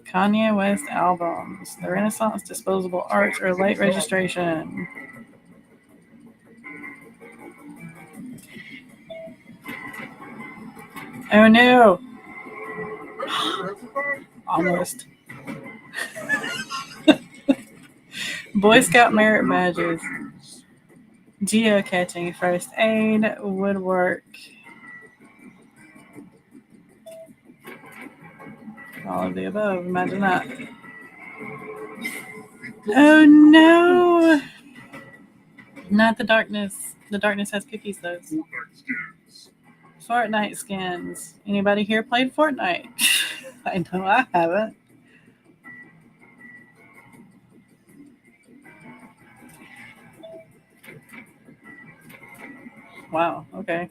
Speaker 1: Kanye West albums: The Renaissance, Disposable Arts, or Late Registration. Oh no! Almost. Boy Scout merit badges. Geocaching, first aid, woodwork. All of the above. Imagine that. Oh no! Not the darkness. The darkness has cookies, though. Fortnite skins. Anybody here played Fortnite? I know I haven't. Wow, okay.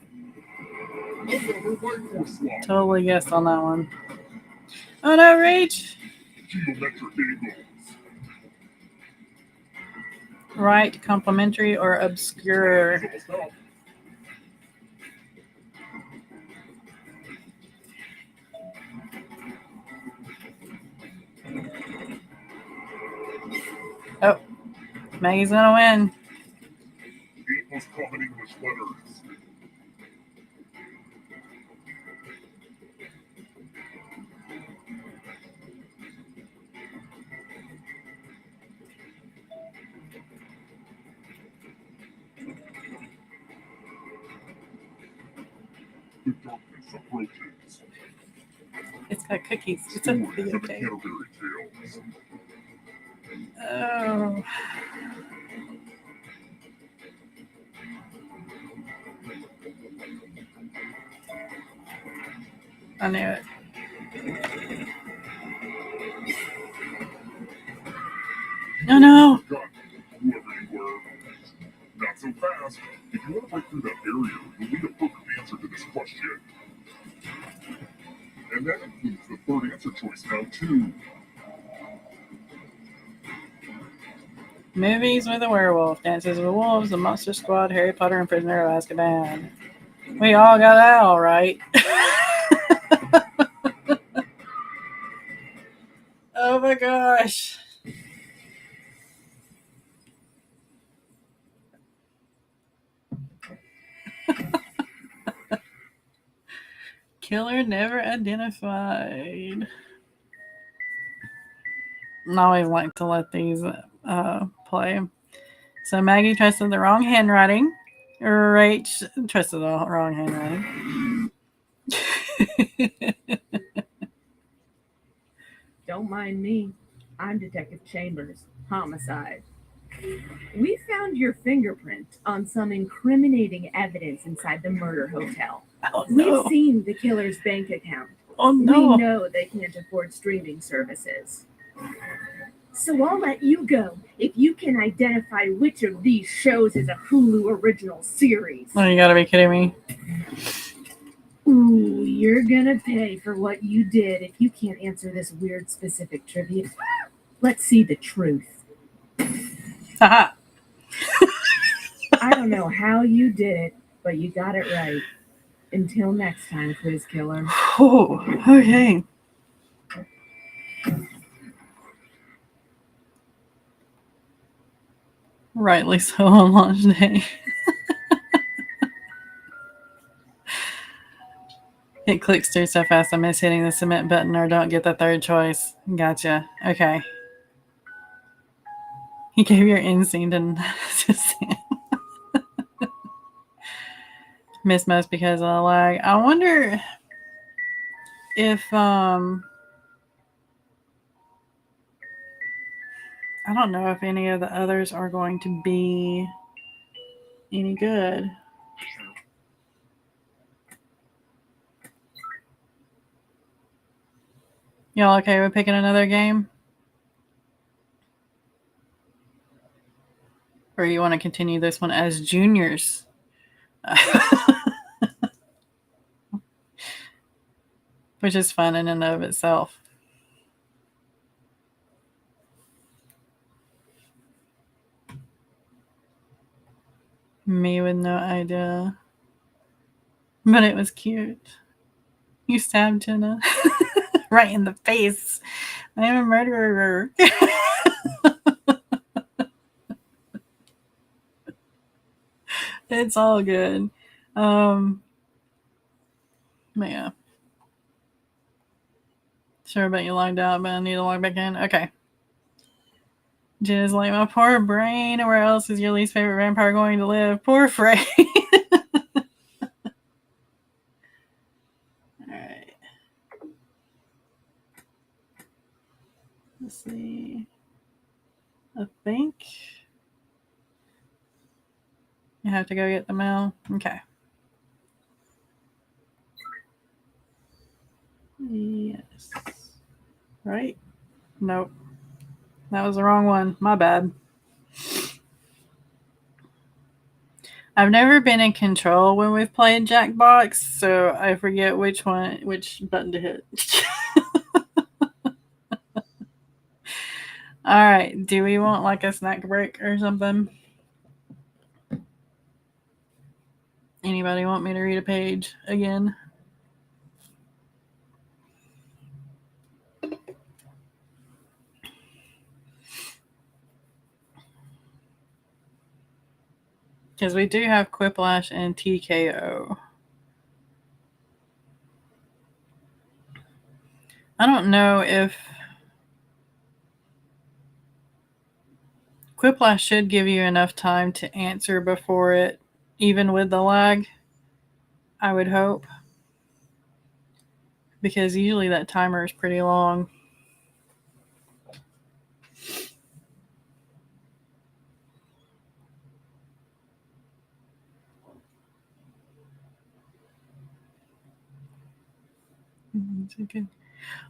Speaker 1: Totally guessed on that one. Oh no, Reach! Right, complementary, or obscure. Oh, Maggie's gonna win.
Speaker 3: 8 most common English letters. The darkness approaches.
Speaker 1: It's got cookies. It's a video game. Oh. I knew it. No.
Speaker 3: Whoever you were. Not so fast. If you want to break through that barrier, you'll need a perfect answer to this question. And that includes the third answer choice now, too.
Speaker 1: Movies with a werewolf, Dances with Wolves, The Monster Squad, Harry Potter, and Prisoner of Azkaban. We all got that all right. Oh my gosh. Killer never identified. I always like to let these play. So Maggie trusted the wrong handwriting. Rach trusted the wrong handwriting.
Speaker 4: Don't mind me. I'm Detective Chambers. Homicide. We found your fingerprint on some incriminating evidence inside the murder hotel.
Speaker 1: Oh, no.
Speaker 4: We've seen the killer's bank account.
Speaker 1: Oh, no.
Speaker 4: We know they can't afford streaming services. So I'll let you go if you can identify which of these shows is a Hulu original series.
Speaker 1: Oh, you gotta be kidding me.
Speaker 4: Ooh, you're gonna pay for what you did if you can't answer this weird specific trivia. Let's see the truth.
Speaker 1: Haha.
Speaker 4: I don't know how you did it, but you got it right. Until next time, Quiz Killer.
Speaker 1: Oh, okay. Rightly so on launch day. It clicks through so fast I miss hitting the submit button or don't get the third choice. Gotcha. Okay. He gave your instinct and miss most because of the lag. I wonder if I don't know if any of the others are going to be any good. Y'all okay with picking another game? Or you want to continue this one as juniors? Which is fun in and of itself. Me with no idea. But it was cute. You stabbed Jenna right in the face. I am a murderer. It's all good. Yeah. Sure about you logged out, but I need to log back in. Okay. Jenna's like, my poor brain. Where else is your least favorite vampire going to live? Poor Frey. Alright. Let's see. I think you have to go get the mail. Okay. Yes. Right? Nope. That was the wrong one. My bad. I've never been in control when we've played Jackbox, so I forget which button to hit. All right. Do we want like a snack break or something? Anybody want me to read a page again? Because we do have Quiplash and TKO. I don't know if Quiplash should give you enough time to answer before it, even with the lag, I would hope. Because usually that timer is pretty long.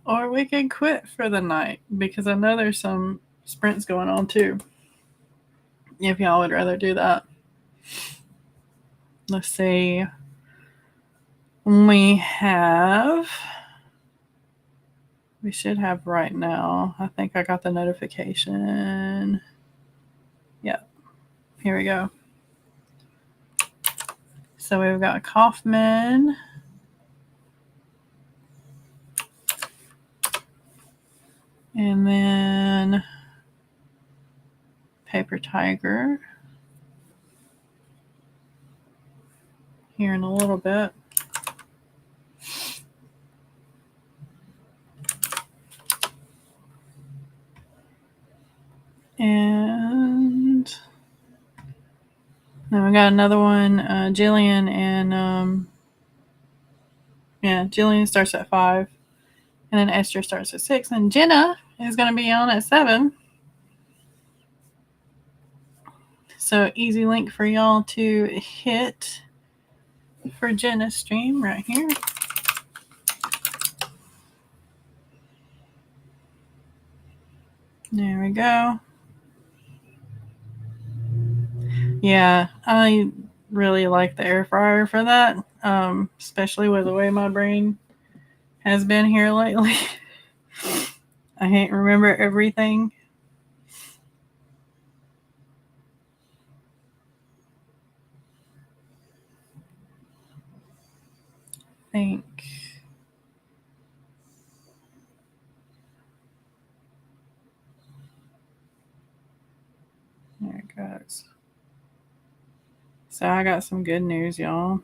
Speaker 1: Or we could quit for the night, because I know there's some sprints going on too. If y'all would rather do that. Let's see. We should have right now. I think I got the notification. Yeah. Here we go. So we've got Kaufman. And then Paper Tiger. Here in a little bit. And then we got another one, Jillian, and Jillian starts at 5, and then Esther starts at 6, and Jenna is going to be on at 7. So easy link for y'all to hit for Jenna's stream right here. There we go. Yeah, I really like the air fryer for that, especially with the way my brain has been here lately. I can't remember everything. I think there it goes. So I got some good news, y'all.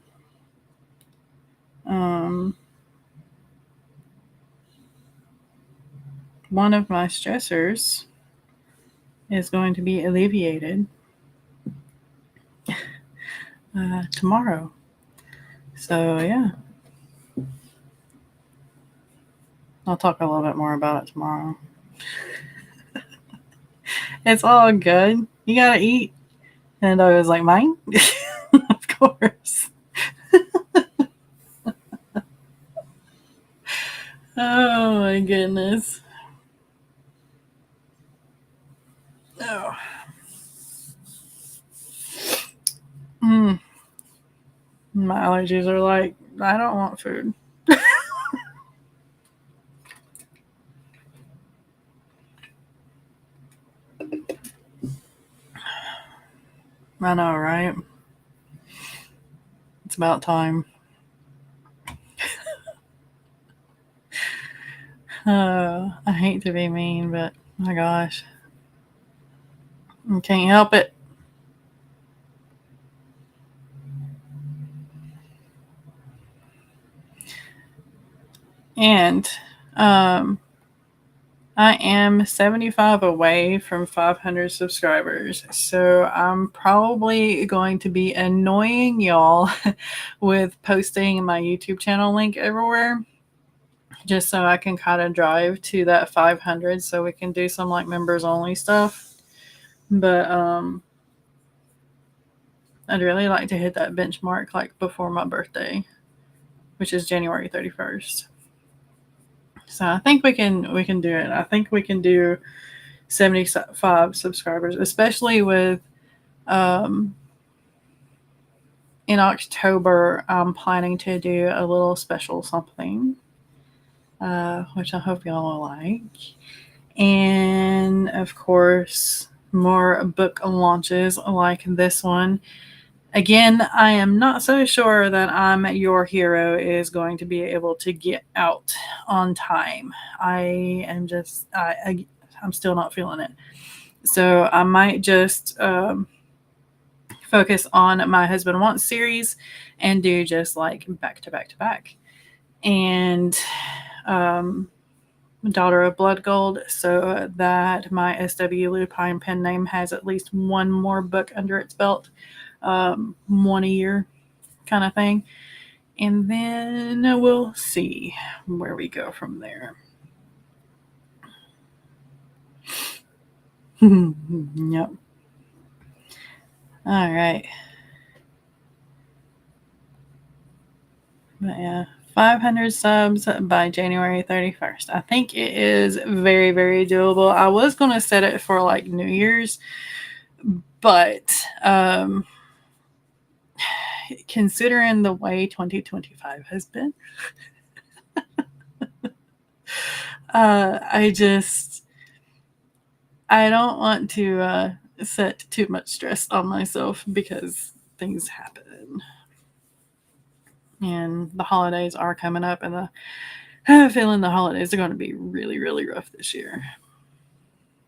Speaker 1: One of my stressors is going to be alleviated tomorrow. So yeah, I'll talk a little bit more about it tomorrow. It's all good. You gotta eat. And I was like, mine? Of course. Oh my goodness. Oh. My allergies are like, I don't want food. I know, right? It's about time. I hate to be mean, but my gosh. I can't help it. And I am 75 away from 500 subscribers. So I'm probably going to be annoying y'all with posting my YouTube channel link everywhere, just so I can kind of drive to that 500 so we can do some like members only stuff. But I'd really like to hit that benchmark like before my birthday, which is January 31st. So I think we can do it. I think we can do 75 subscribers, especially with in October. I'm planning to do a little special something, which I hope y'all will like. And of course, more book launches like this one. Again, I am not so sure that I'm Your Hero is going to be able to get out on time. I'm still not feeling it. So I might just focus on My Husband Wants series and do just like back to back to back. And Daughter of Blood Gold, so that my SW Lupine pen name has at least one more book under its belt. One a year kind of thing. And then we'll see where we go from there. Yep. All right. But yeah, 500 subs by January 31st. I think it is very, very doable. I was going to set it for like New Year's, but considering the way 2025 has been, I don't want to set too much stress on myself because things happen. And the holidays are coming up, and I have a feeling the holidays are going to be really, really rough this year.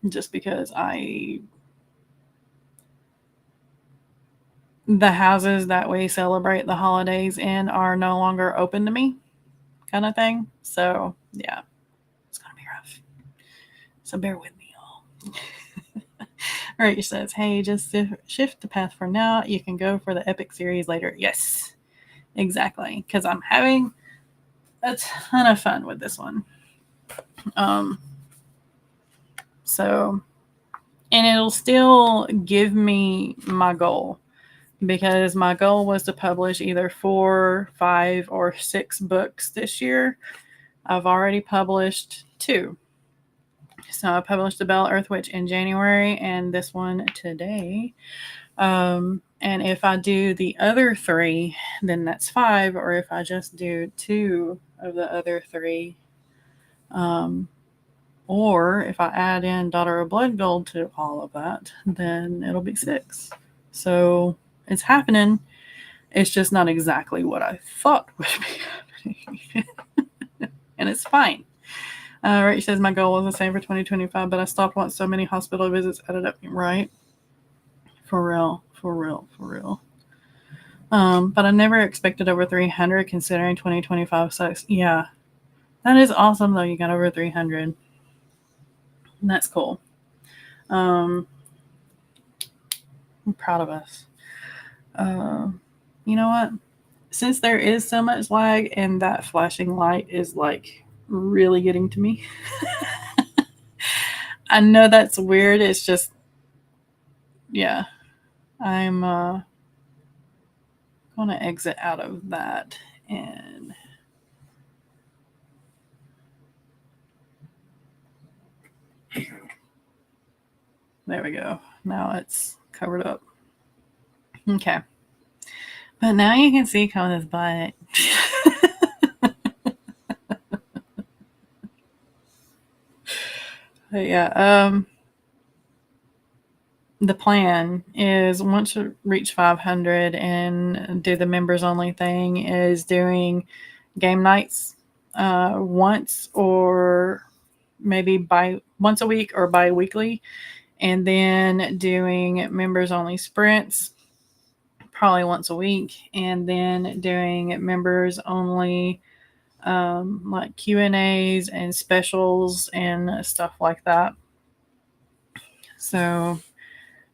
Speaker 1: Just because the houses that we celebrate the holidays in are no longer open to me, kind of thing. So yeah, it's going to be rough. So bear with me, y'all. Rach says, hey, just shift the path for now. You can go for the epic series later. Yes, exactly. Because I'm having a ton of fun with this one. So, and it'll still give me my goal, because my goal was to publish either 4, 5, or 6 books this year. I've already published 2. So I published The Belle Earth Witch in January and this one today. And if I do the other 3, then that's 5. Or if I just do 2 of the other 3, or if I add in Daughter of Blood Gold to all of that, then it'll be 6. So it's happening. It's just not exactly what I thought would be happening. And it's fine. Rach says, my goal was the same for 2025, but I stopped once so many hospital visits added up. Right? For real. But I never expected over 300 considering 2025 sucks. Yeah. That is awesome, though. You got over 300. That's cool. I'm proud of us. You know what? Since there is so much lag and that flashing light is like really getting to me. I know that's weird. It's just, yeah. I'm going to exit out of that and there we go. Now it's covered up. Okay. But now you can see Kona's butt. But yeah, the plan is once you reach 500 and do the members only thing is doing game nights once or maybe once a week or bi-weekly, and then doing members only sprints probably once a week, and then doing members only like Q&As and specials and stuff like that. So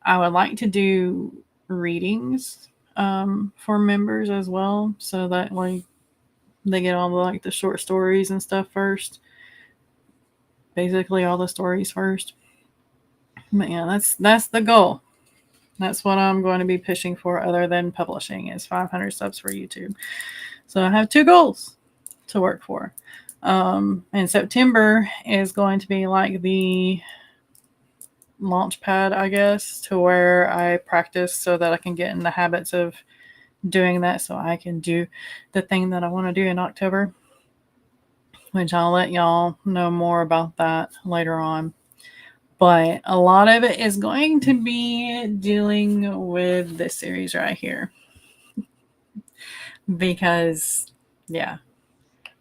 Speaker 1: I would like to do readings for members as well, so that like they get all the like the short stories and stuff first. Basically all the stories first. But yeah, that's the goal. That's what I'm going to be pushing for, other than publishing, is 500 subs for YouTube. So I have 2 goals to work for. And September is going to be like the launch pad, I guess, to where I practice so that I can get in the habits of doing that, so I can do the thing that I want to do in October, which I'll let y'all know more about that later on. But a lot of it is going to be dealing with this series right here. Because, yeah,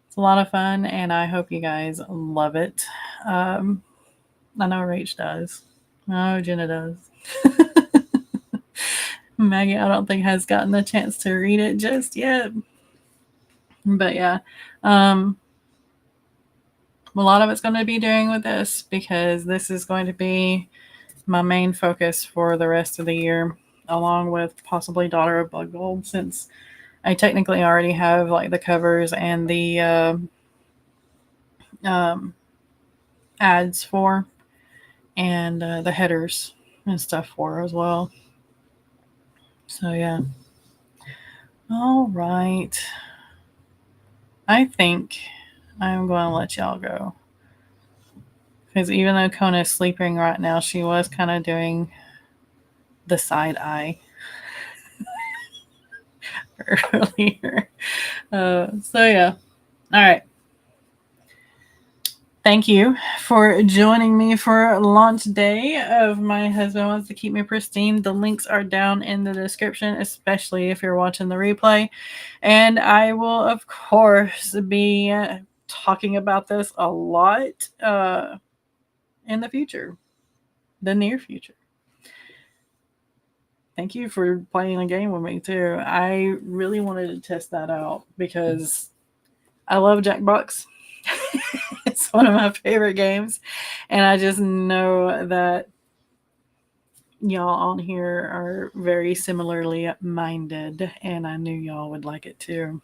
Speaker 1: it's a lot of fun, and I hope you guys love it. I know Rach does. I know Jenna does. Maggie, I don't think, has gotten the chance to read it just yet. But yeah, a lot of it's going to be doing with this, because this is going to be my main focus for the rest of the year, along with possibly Daughter of Blood Gold, since I technically already have like the covers and the ads for, and the headers and stuff for as well. So yeah. All right. I think I'm going to let y'all go. Because even though Kona is sleeping right now, she was kind of doing the side eye earlier. So yeah. All right. Thank you for joining me for launch day of My Husband Wants to Keep Me Pristine. The links are down in the description, especially if you're watching the replay. And I will, of course, be talking about this a lot in the future, the near future. Thank you for playing a game with me, too. I really wanted to test that out because I love Jackbox. It's one of my favorite games, and I just know that y'all on here are very similarly minded, and I knew y'all would like it too.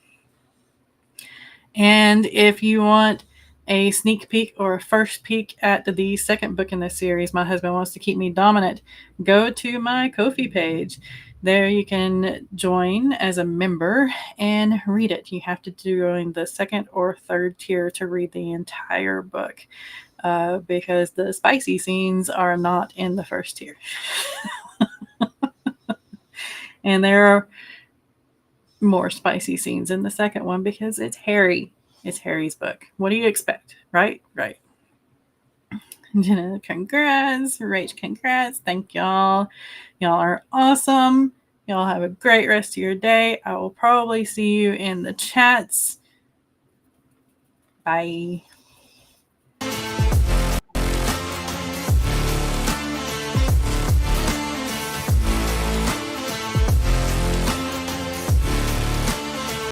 Speaker 1: And if you want a sneak peek or a first peek at the second book in this series, My Husband Wants to Keep Me Dominant, go to my Ko-fi page. There you can join as a member and read it. You have to join the second or third tier to read the entire book, because the spicy scenes are not in the first tier. And there are more spicy scenes in the second one because it's Harry. It's Harry's book. What do you expect? Right? Right. Jenna, congrats. Rach, congrats. Thank y'all. Y'all are awesome. Y'all have a great rest of your day. I will probably see you in the chats. Bye.